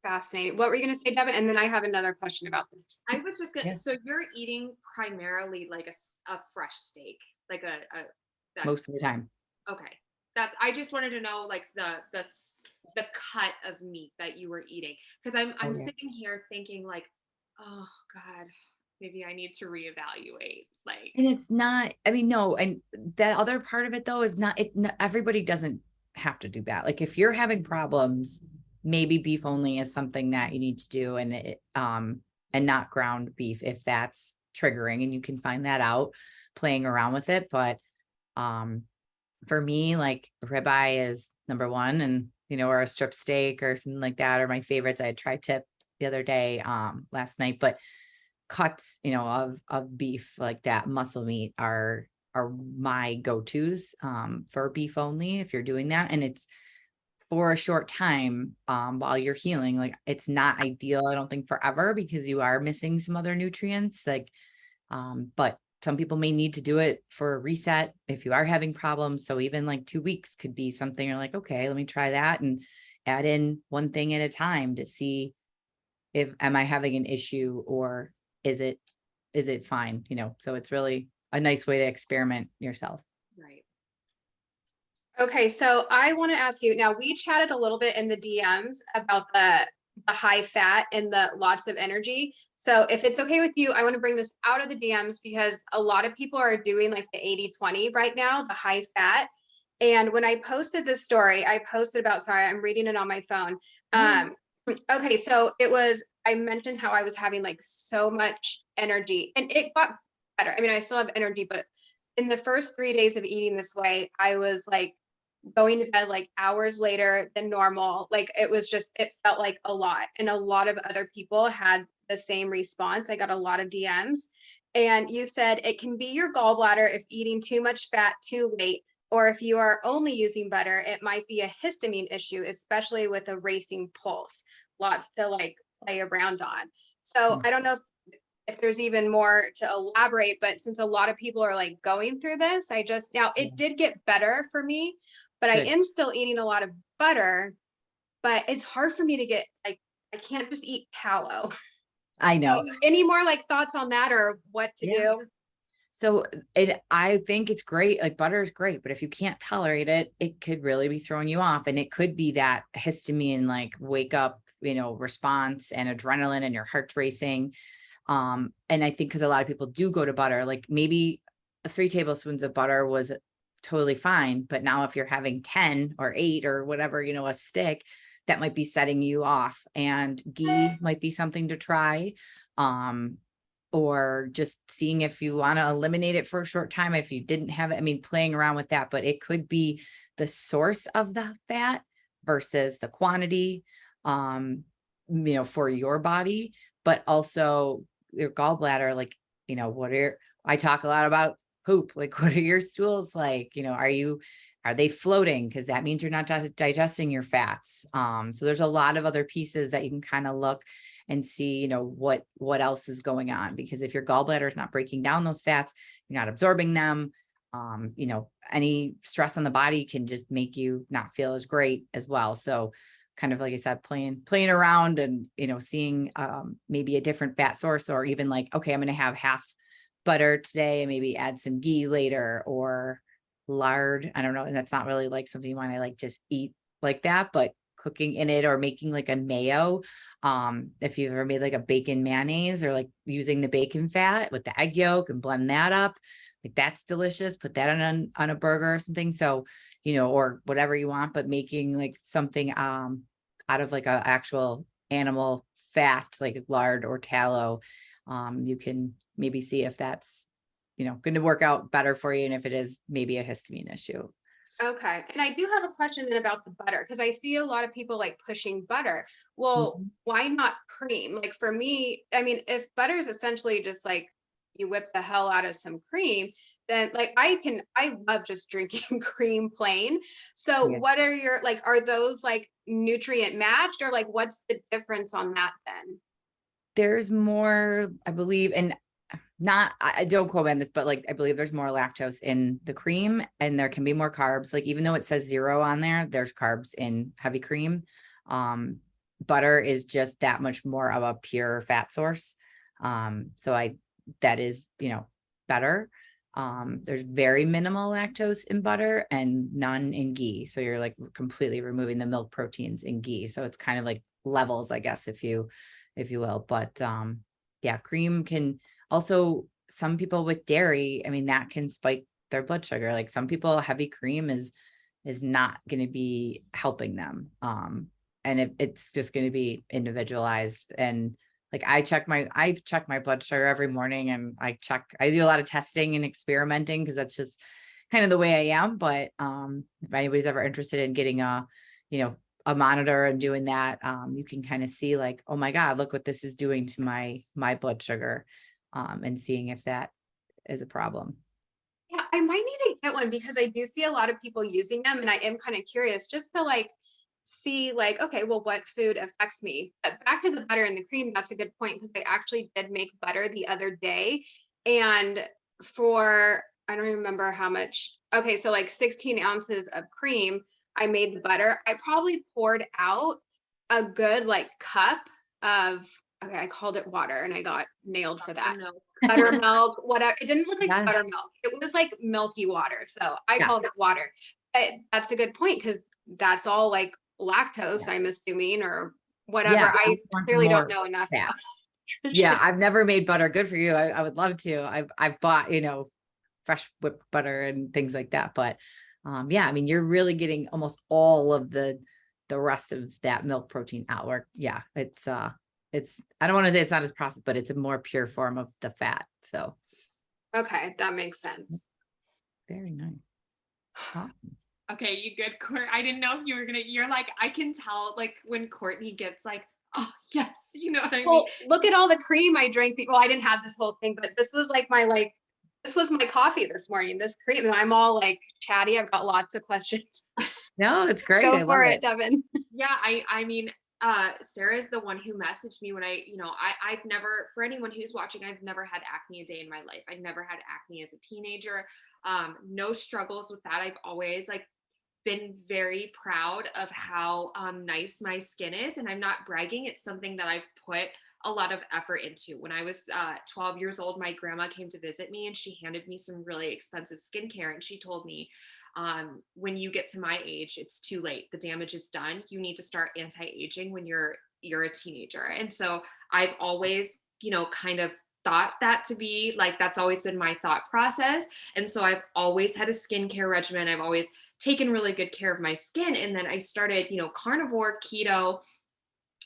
Fascinating. What were you going to say, Devin? And then I have another question about this. I was just gonna. Yeah. So you're eating primarily like a fresh steak, like that. Most of the time. Okay, that's. I just wanted to know like the cut of meat that you were eating, because I'm Oh, yeah. sitting here thinking like, oh God, maybe I need to reevaluate. Like, And it's not, I mean, no, and that other part of it though is not, everybody doesn't have to do that. Like if you're having problems, maybe beef only is something that you need to do, and not ground beef if that's triggering, and you can find that out playing around with it. But, for me, like ribeye is number one, and, or a strip steak or something like that are my favorites. I had tri-tip the other day, last night, but cuts, of beef like that, muscle meat are my go-tos for beef only if you're doing that. And it's for a short time while you're healing. Like it's not ideal, I don't think, forever, because you are missing some other nutrients. Like, but some people may need to do it for a reset if you are having problems. So even like 2 weeks could be something you're like, okay, let me try that and add in one thing at a time to see if am I having an issue, or is it fine? So it's really a nice way to experiment yourself. right. Okay, so I want to ask you now, we chatted a little bit in the DMs about the high fat and the lots of energy. So if it's okay with you, I want to bring this out of the DMs because a lot of people are doing like the 80-20 right now, the high fat. And when I posted this story, I posted about, sorry, I'm reading it on my phone. Okay, so I mentioned how I was having like so much energy and it got better. I mean, I still have energy, but in the first 3 days of eating this way, I was like going to bed like hours later than normal. Like it felt like a lot. And a lot of other people had the same response. I got a lot of DMs. And you said it can be your gallbladder if eating too much fat too late, or if you are only using butter, it might be a histamine issue, especially with a racing pulse. Lots to like play around on. So I don't know if there's even more to elaborate, but since a lot of people are like going through this, now it did get better for me, but I Good. am still eating a lot of butter, but it's hard for me to get like, I can't just eat tallow. I So know. any more like thoughts on that or what to Yeah. do? So I think it's great. Like butter is great, but if you can't tolerate it, it could really be throwing you off. And it could be that histamine, like wake up, response and adrenaline and your heart's racing. And I think because a lot of people do go to butter, like maybe 3 tablespoons of butter was totally fine. But now if you're having 10 or 8 or whatever, a stick, that might be setting you off. And ghee might be something to try. Or just seeing if you want to eliminate it for a short time, if you didn't have it. I mean, playing around with that, but it could be the source of the fat versus the quantity, for your body, but also your gallbladder. Like, I talk a lot about poop. Like, what are your stools like? Are they floating? Because that means you're not digesting your fats. So there's a lot of other pieces that you can kind of look and see, what else is going on. Because if your gallbladder is not breaking down those fats, you're not absorbing them. Any stress on the body can just make you not feel as great as well. So kind of like I said, playing around and, seeing maybe a different fat source, or even like, okay, I'm going to have half butter today and maybe add some ghee later, or lard. I don't know. And that's not really like something you want to like just eat like that, but cooking in it or making like a mayo. If you've ever made like a bacon mayonnaise, or like using the bacon fat with the egg yolk and blend that up, like that's delicious. Put that on a burger or something. So, or whatever you want, but making like something out of like a actual animal fat, like lard or tallow, you can maybe see if that's, going to work out better for you. And if it is maybe a histamine issue. Okay. And I do have a question then about the butter, because I see a lot of people like pushing butter. Well, Mhm. why not cream? Like for me, I mean, if butter is essentially just like you whip the hell out of some cream, then like I love just drinking cream plain. So Yeah. what are are those like nutrient matched, or like what's the difference on that then? There's more, I believe, and I don't quote me on this, but like, I believe there's more lactose in the cream, and there can be more carbs. Like, even though it says 0 on there, there's carbs in heavy cream. butter is just that much more of a pure fat source. So that is, better. There's very minimal lactose in butter and none in ghee. So you're like completely removing the milk proteins in ghee. So it's kind of like levels, I guess, if you will. But yeah, cream can also, some people with dairy, I mean, that can spike their blood sugar. Like some people, heavy cream is not going to be helping them. And it's just going to be individualized. And like I check my blood sugar every morning, and I do a lot of testing and experimenting because that's just kind of the way I am. But if anybody's ever interested in getting a monitor and doing that, you can kind of see like, oh my God, look what this is doing to my blood sugar, and seeing if that is a problem. Yeah, I might need to get one because I do see a lot of people using them, and I am kind of curious just to like see like, okay, well, what food affects me? But back to the butter and the cream, that's a good point because I actually did make butter the other day, and for I don't even remember how much. Okay, so like 16 ounces of cream, I made the butter. I probably poured out a good like cup of, okay, I called it water and I got nailed for that. No. Buttermilk, whatever. It didn't look like Yes. buttermilk. It was like milky water. So I Yes. called it water. But that's a good point because that's all like lactose, Yeah. I'm assuming, or whatever. Yeah, I want clearly don't more know enough fat. about Yeah, nutrition. I've never made butter. Good for you. I would love to. I've bought, fresh whipped butter and things like that. But yeah, I mean, you're really getting almost all of the rest of that milk protein out. Or yeah, it's I don't want to say it's not as processed, but it's a more pure form of the fat. So Okay, that makes sense. very nice. Awesome. Okay, you good, Court? I didn't know if you were you're like, I can tell like when Courtney gets like, oh yes, you know what I mean? Well, look at all the cream I drank. Well, I didn't have this whole thing, but this was like this was my coffee this morning, this cream, and I'm all like chatty. I've got lots of questions. No, it's great. Go I for love it, Devin. Yeah, I mean, Sarah is the one who messaged me when I've never, for anyone who's watching, I've never had acne a day in my life. I've never had acne as a teenager. No struggles with that. I've always like been very proud of how nice my skin is, and I'm not bragging. It's something that I've put a lot of effort into. When I was 12 years old, my grandma came to visit me and she handed me some really expensive skincare, and she told me, when you get to my age, it's too late. The damage is done. You need to start anti-aging when you're a teenager. And so I've always, kind of thought that to be like, that's always been my thought process. And so I've always had a skincare regimen. I've always taken really good care of my skin. And then I started, carnivore, keto,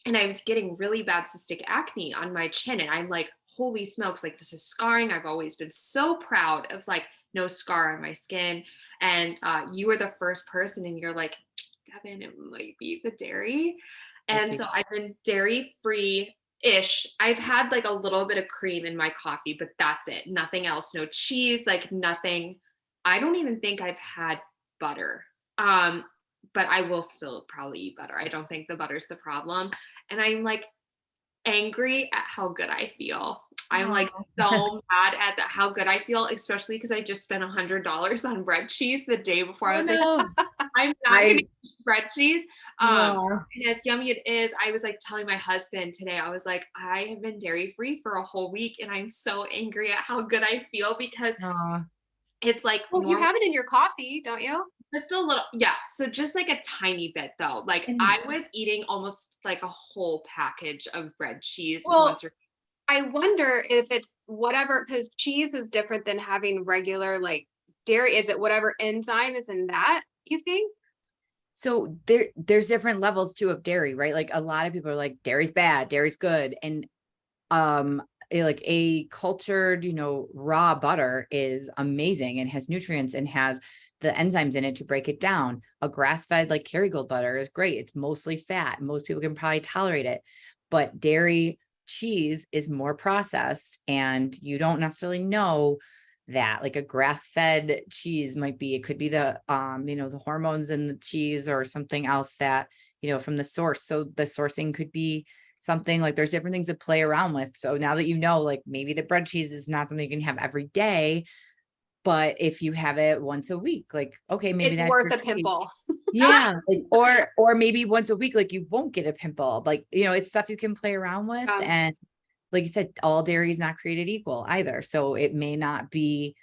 and I was getting really bad cystic acne on my chin. And I'm like, holy smokes, like this is scarring. I've always been so proud of like no scar on my skin. And you were the first person, and you're like, Devin, it might be the dairy. And so I've been dairy free ish. I've had like a little bit of cream in my coffee, but that's it. Nothing else. No cheese, like nothing. I don't even think I've had butter. But I will still probably eat butter. I don't think the butter's the problem. And I'm like angry at how good I feel. I'm like so mad at how good I feel, especially because I just spent $100 on bread cheese the day before. I was like, I'm not gonna eat bread cheese. And as yummy it is, I was like telling my husband today, I was like, I have been dairy free for a whole week, and I'm so angry at how good I feel because it's like, well, you have it in your coffee, don't you? Just a little, yeah. So just like a tiny bit though. Like I was eating almost like a whole package of bread cheese once or I wonder if it's whatever, because cheese is different than having regular like dairy. Is it whatever enzyme is in that, you think? So there's different levels too of dairy, right? Like a lot of people are like, dairy's bad, dairy's good. And like a cultured, raw butter is amazing and has nutrients and has the enzymes in it to break it down. A grass-fed like Kerrygold butter is great. It's mostly fat. Most people can probably tolerate it. But dairy cheese is more processed, and you don't necessarily know that. Like a grass-fed cheese it could be the the hormones in the cheese or something else that, from the source. So the sourcing could be something like, there's different things to play around with. So now that like maybe the bread cheese is not something you can have every day, but if you have it once a week, like, okay, maybe it's that's worth a pimple. Yeah, like, or maybe once a week, like you won't get a pimple. Like, it's stuff you can play around with. And like you said, all dairy is not created equal either. So it may not be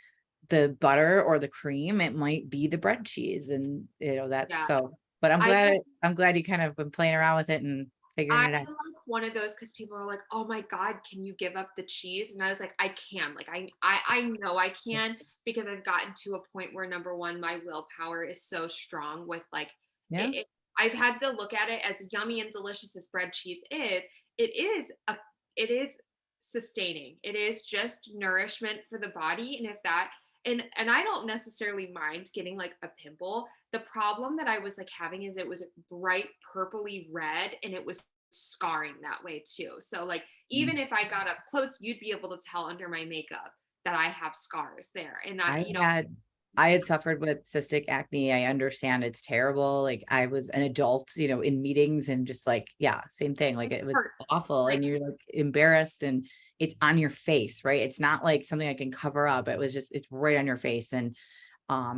the butter or the cream, it might be the bread cheese. And that's Yeah. so, but I'm I glad like you kind of been playing around with it and figuring I it out. am like one of those because people are like, "Oh my God, can you give up the cheese?" And I was like, "I can. Like, I know I can because I've gotten to a point where number one, my willpower is so strong with like Yeah. I've had to look at it as yummy and delicious as bread cheese is. It is a it is sustaining. It is just nourishment for the body, and if that and I don't necessarily mind getting like a pimple. The problem that I was like having is it was bright purpley red and it was scarring that way too. So like even if I got up close, you'd be able to tell under my makeup that I have scars there. And that, I had I had suffered with cystic acne. I understand it's terrible. Like I was an adult, in meetings and just like, yeah, same thing. Like it it was hurts. awful Like and you're like embarrassed and it's on your face, right? It's not like something I can cover up. It's right on your face. And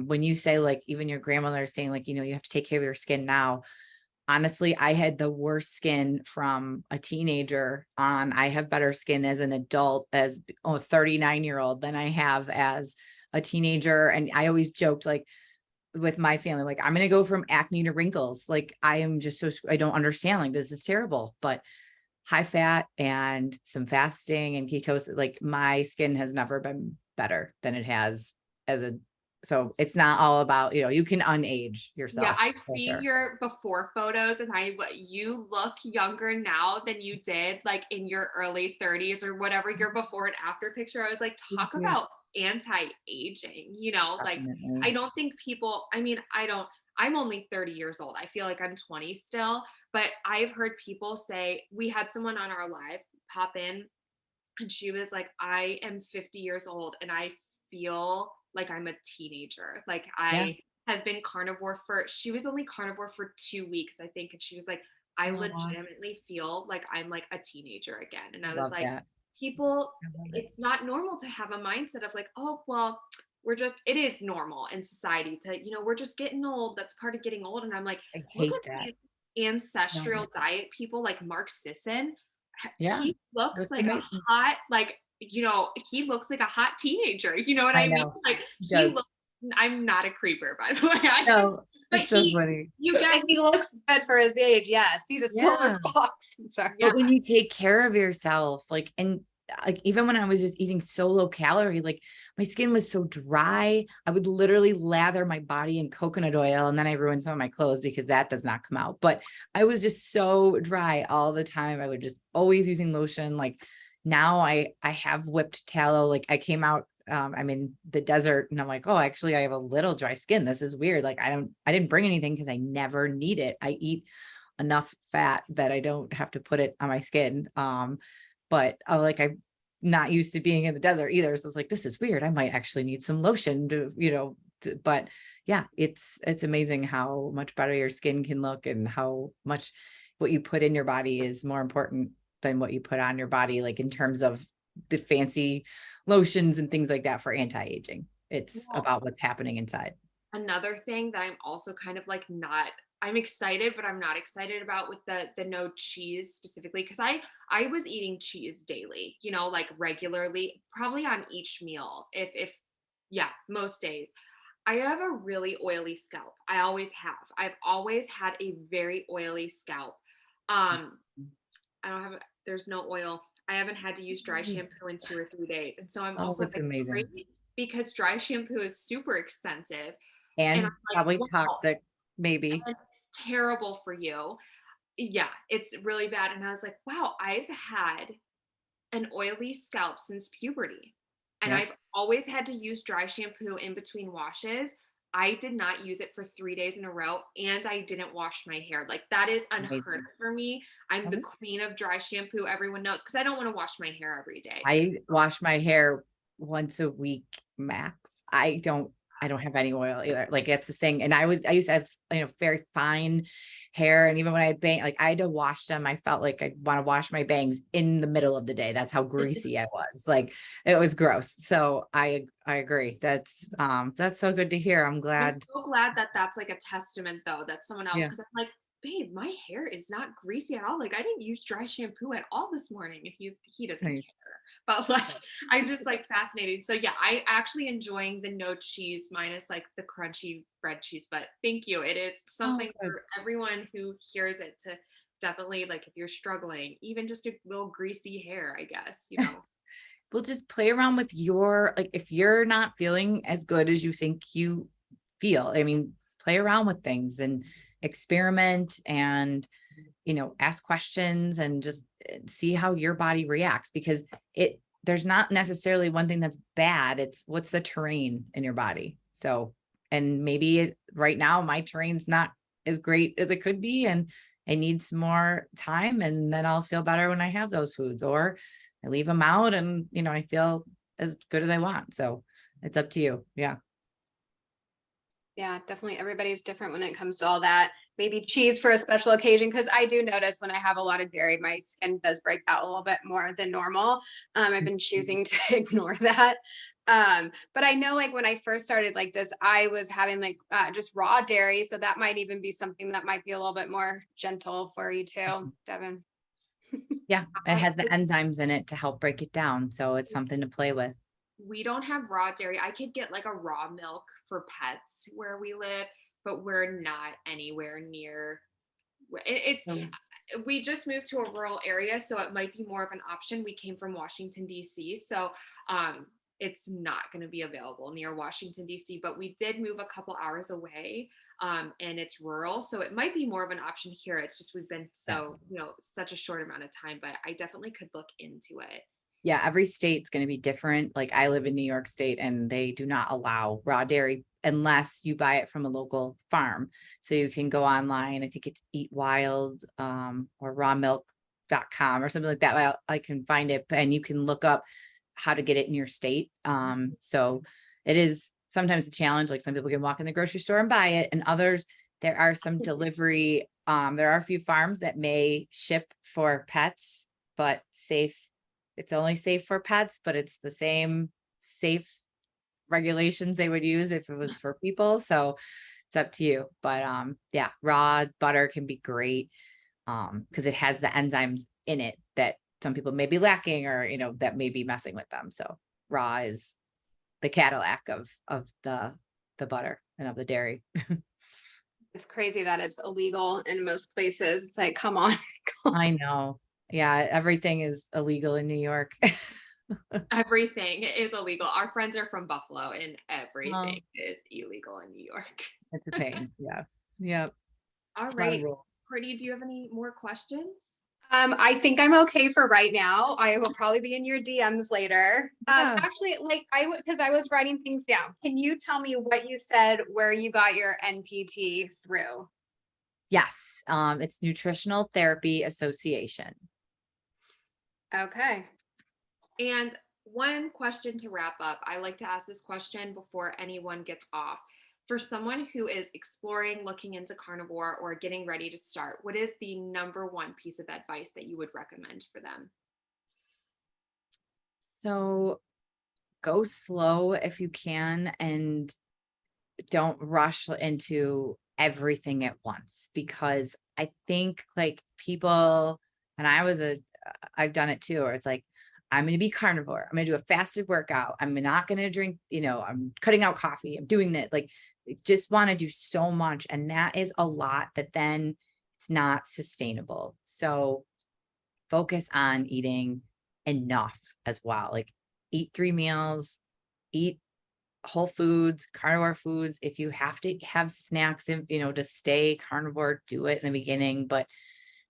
when you say like even your grandmother is saying like, you have to take care of your skin now. Honestly, I had the worst skin from a teenager on. I have better skin as an adult, as a 39-year-old than I have as a teenager. And I always joked like with my family, like, I'm going to go from acne to wrinkles. Like, I am just I don't understand. Like, this is terrible, but high fat and some fasting and ketosis, like my skin has never been better than it has as a, so it's not all about, you can unage yeah, yourself. I've For seen sure. your before photos and you look younger now than you did like in your early 30s or whatever your before and after picture. I was like, Thank talk you. about anti-aging, like I Definitely. don't think people, I mean, I'm only 30 years old. I feel like I'm 20 still, but I've heard people say, we had someone on our live pop in and she was like, I am 50 years old and I feel like I'm a teenager. Like Yeah. I have been carnivore she was only carnivore for 2 weeks, I think. And she was like, I Oh, legitimately feel like I'm like a teenager again. And I I was love like, that. people, I love it. it's not normal to have a mindset of like, oh, well, it is normal in society to, we're just getting old. That's part of getting old. And I'm like, I look hate at that. these No. ancestral diet people like Mark Sisson. Yeah. He looks That's like a amazing. hot, like, he looks like a hot teenager. You know what I I mean? know. Like It he does. looks, I'm not a creeper, by the way. I should, No, but it's so funny. you get, If he looks good for his age, yes, he's a silver Yeah. fox. Sorry. yeah, But when you take care of yourself, like, and like, even when I was just eating so low calorie, like my skin was so dry, I would literally lather my body in coconut oil and then I ruined some of my clothes because that does not come out. But I was just so dry all the time. I would just always using lotion. Like now I have whipped tallow. Like I came out, I'm in the desert and I'm like, oh, actually I have a little dry skin. This is weird. Like I didn't bring anything because I never need it. I eat enough fat that I don't have to put it on my skin. But I'm not used to being in the desert either. So I was like, this is weird. I might actually need some lotion but yeah, it's amazing how much better your skin can look and how much what you put in your body is more important than what you put on your body, like in terms of the fancy lotions and things like that for anti-aging. It's well, about what's happening inside. another thing that I'm also kind of like not I'm excited, but I'm not excited about with the no cheese specifically because I was eating cheese daily, like regularly, probably on each meal. If yeah, most days. I have a really oily scalp. I always have. I've always had a very oily scalp. Um, I don't have there's no oil. I haven't had to use dry shampoo in 2 or 3 days. And so I'm Oh, also it's amazing. angry because dry shampoo is super expensive. And I'm And like, probably wow, toxic, maybe. and it's terrible for you. Yeah, it's really bad. And I was like, wow, I've had an oily scalp since puberty. And Yeah. I've always had to use dry shampoo in between washes. I did not use it for 3 days in a row, and I didn't wash my hair. Like that is unheard of Amazing. for me. I'm the Mhm. queen of dry shampoo. Everyone knows because I don't want to wash my hair every day. I wash my hair once a week max. I don't I don't have any oil either. Like it's the thing. And I used to have, very fine hair. And even when I had like I had to wash them, I felt like I want to wash my bangs in the middle of the day. That's how greasy I was. Like it was gross. So I agree. That's so good to hear. I'm I'm glad. so glad that that's like a testament though, that someone else, Yeah. because I'm like, babe, my hair is not greasy at all. Like I didn't use dry shampoo at all this morning. And he doesn't Nice. care. But like I'm just like fascinated. So yeah, I actually enjoying the no cheese minus like the crunchy bread cheese. But thank you. It is Oh, something good. for everyone who hears it to definitely like if you're struggling, even just a little greasy hair, I guess, you know. We'll just play around with your, like, if you're not feeling as good as you think you feel, I mean, play around with things and experiment and, ask questions and just see how your body reacts because there's not necessarily one thing that's bad. It's what's the terrain in your body. So, and maybe right now my terrain's not as great as it could be. And I need some more time and then I'll feel better when I have those foods, or I leave them out and, I feel as good as I want. So it's up to you. Yeah. Yeah, definitely. Everybody's different when it comes to all that. Maybe cheese for a special occasion, because I do notice when I have a lot of dairy, my skin does break out a little bit more than normal. I've been choosing to ignore that. But I know like when I first started like this, I was having like just raw dairy. So that might even be something that might be a little bit more gentle for you too, Devin. Yeah. It has the enzymes in it to help break it down. So it's something to play with. We don't have raw dairy. I could get like a raw milk for pets where we live, but we're not anywhere near. It's So we just moved to a rural area, so it might be more of an option. We came from Washington D.C., so it's not going to be available near Washington D.C. But we did move a couple hours away, and it's rural, so it might be more of an option here. It's just we've been yeah. so such a short amount of time, but I definitely could look into it. Yeah, every state's going to be different. Like I live in New York State and they do not allow raw dairy unless you buy it from a local farm. So you can go online. I think it's Eat Wild or rawmilk.com or something like that. I can find it and you can look up how to get it in your state. So it is sometimes a challenge. Like some people can walk in the grocery store and buy it, and others, there are some delivery. There are a few farms that may ship for pets, but safe. It's only safe for pets, but it's the same safe regulations they would use if it was for people. So it's up to you. But yeah, raw butter can be great because it has the enzymes in it that some people may be lacking or that may be messing with them. So raw is the Cadillac of the butter and of the dairy. It's crazy that it's illegal in most places. It's like, come on. I know. Yeah, everything is illegal in New York. Everything is illegal. Our friends are from Buffalo, and Oh, everything is illegal in New York. it's a pain. Yeah. Yep. All It's a lot of right, rules. Courtney, do you have any more questions? I think I'm okay for right now. I will probably be in your DMs later. Yeah. Actually, like because I was writing things down. Can you tell me what you said where you got your NPT through? Yes. It's Nutritional Therapy Association. Okay. And one question to wrap up. I like to ask this question before anyone gets off. For someone who is exploring, looking into carnivore, or getting ready to start, what is the number one piece of advice that you would recommend for them? So go slow if you can and don't rush into everything at once, because I think like people, and I've done it too, where it's like, I'm going to be carnivore. I'm going to do a fasted workout. I'm not going to drink, I'm cutting out coffee. I'm doing that. Like, just want to do so much. And that is a lot that then it's not sustainable. So focus on eating enough as well. Like eat 3 meals, eat whole foods, carnivore foods. If you have to have snacks and, to stay carnivore, do it in the beginning, but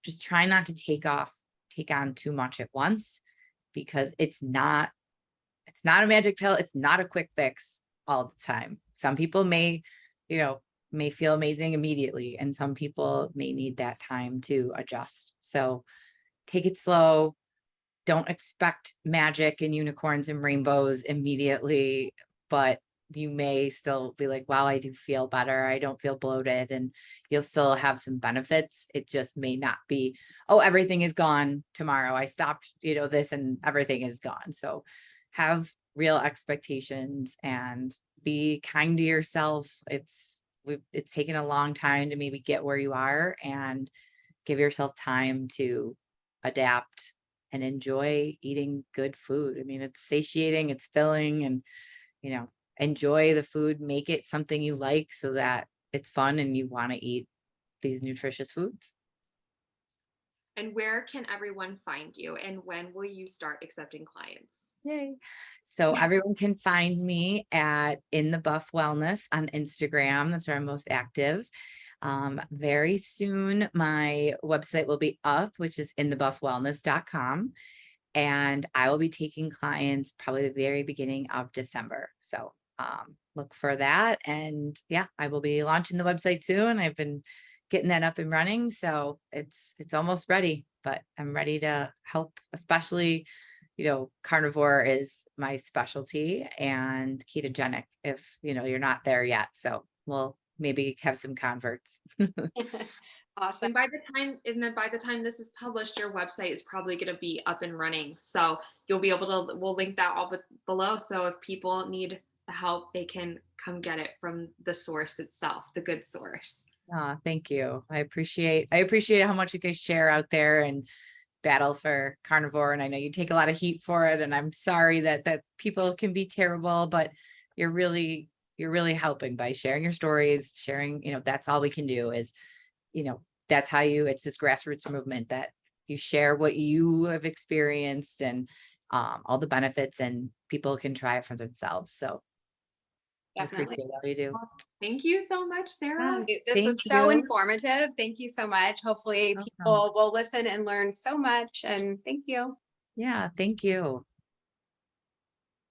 just try not to take on too much at once, because it's not a magic pill. It's not a quick fix all the time. Some people may feel amazing immediately, and some people may need that time to adjust. So take it slow. Don't expect magic and unicorns and rainbows immediately, but you may still be like, wow, I do feel better. I don't feel bloated, and you'll still have some benefits. It just may not be, oh, everything is gone tomorrow. I stopped, this and everything is gone. So have real expectations and be kind to yourself. It's taken a long time to maybe get where you are, and give yourself time to adapt and enjoy eating good food. I mean, it's satiating, it's filling, and you know, enjoy the food, make it something you like so that it's fun and you want to eat these nutritious foods. And where can everyone find you, and when will you start accepting clients? Yay. So everyone can find me at In the Buff Wellness on Instagram. That's where I'm most active. Very soon, my website will be up, which is inthebuffwellness.com. And I will be taking clients probably the very beginning of December. So look for that. And yeah, I will be launching the website soon. I've been getting that up and running. So it's almost ready, but I'm ready to help, especially, carnivore is my specialty, and ketogenic if, you're not there yet. So we'll maybe have some converts. Awesome. And by the time this is published, your website is probably going to be up and running. So you'll be able to, we'll link that all below. So if people need the help, they can come get it from the source itself, the good source. Thank you. I appreciate how much you guys share out there and battle for carnivore. And I know you take a lot of heat for it. And I'm sorry that people can be terrible, but you're really helping by sharing your stories, sharing, that's all we can do is, that's how it's this grassroots movement that you share what you have experienced and all the benefits, and people can try it for themselves. So I Definitely. appreciate all you do. Well, thank you so much, Sarah. This was so informative. Thank you so much. Hopefully people will listen and learn so much. And thank you. Yeah, thank you.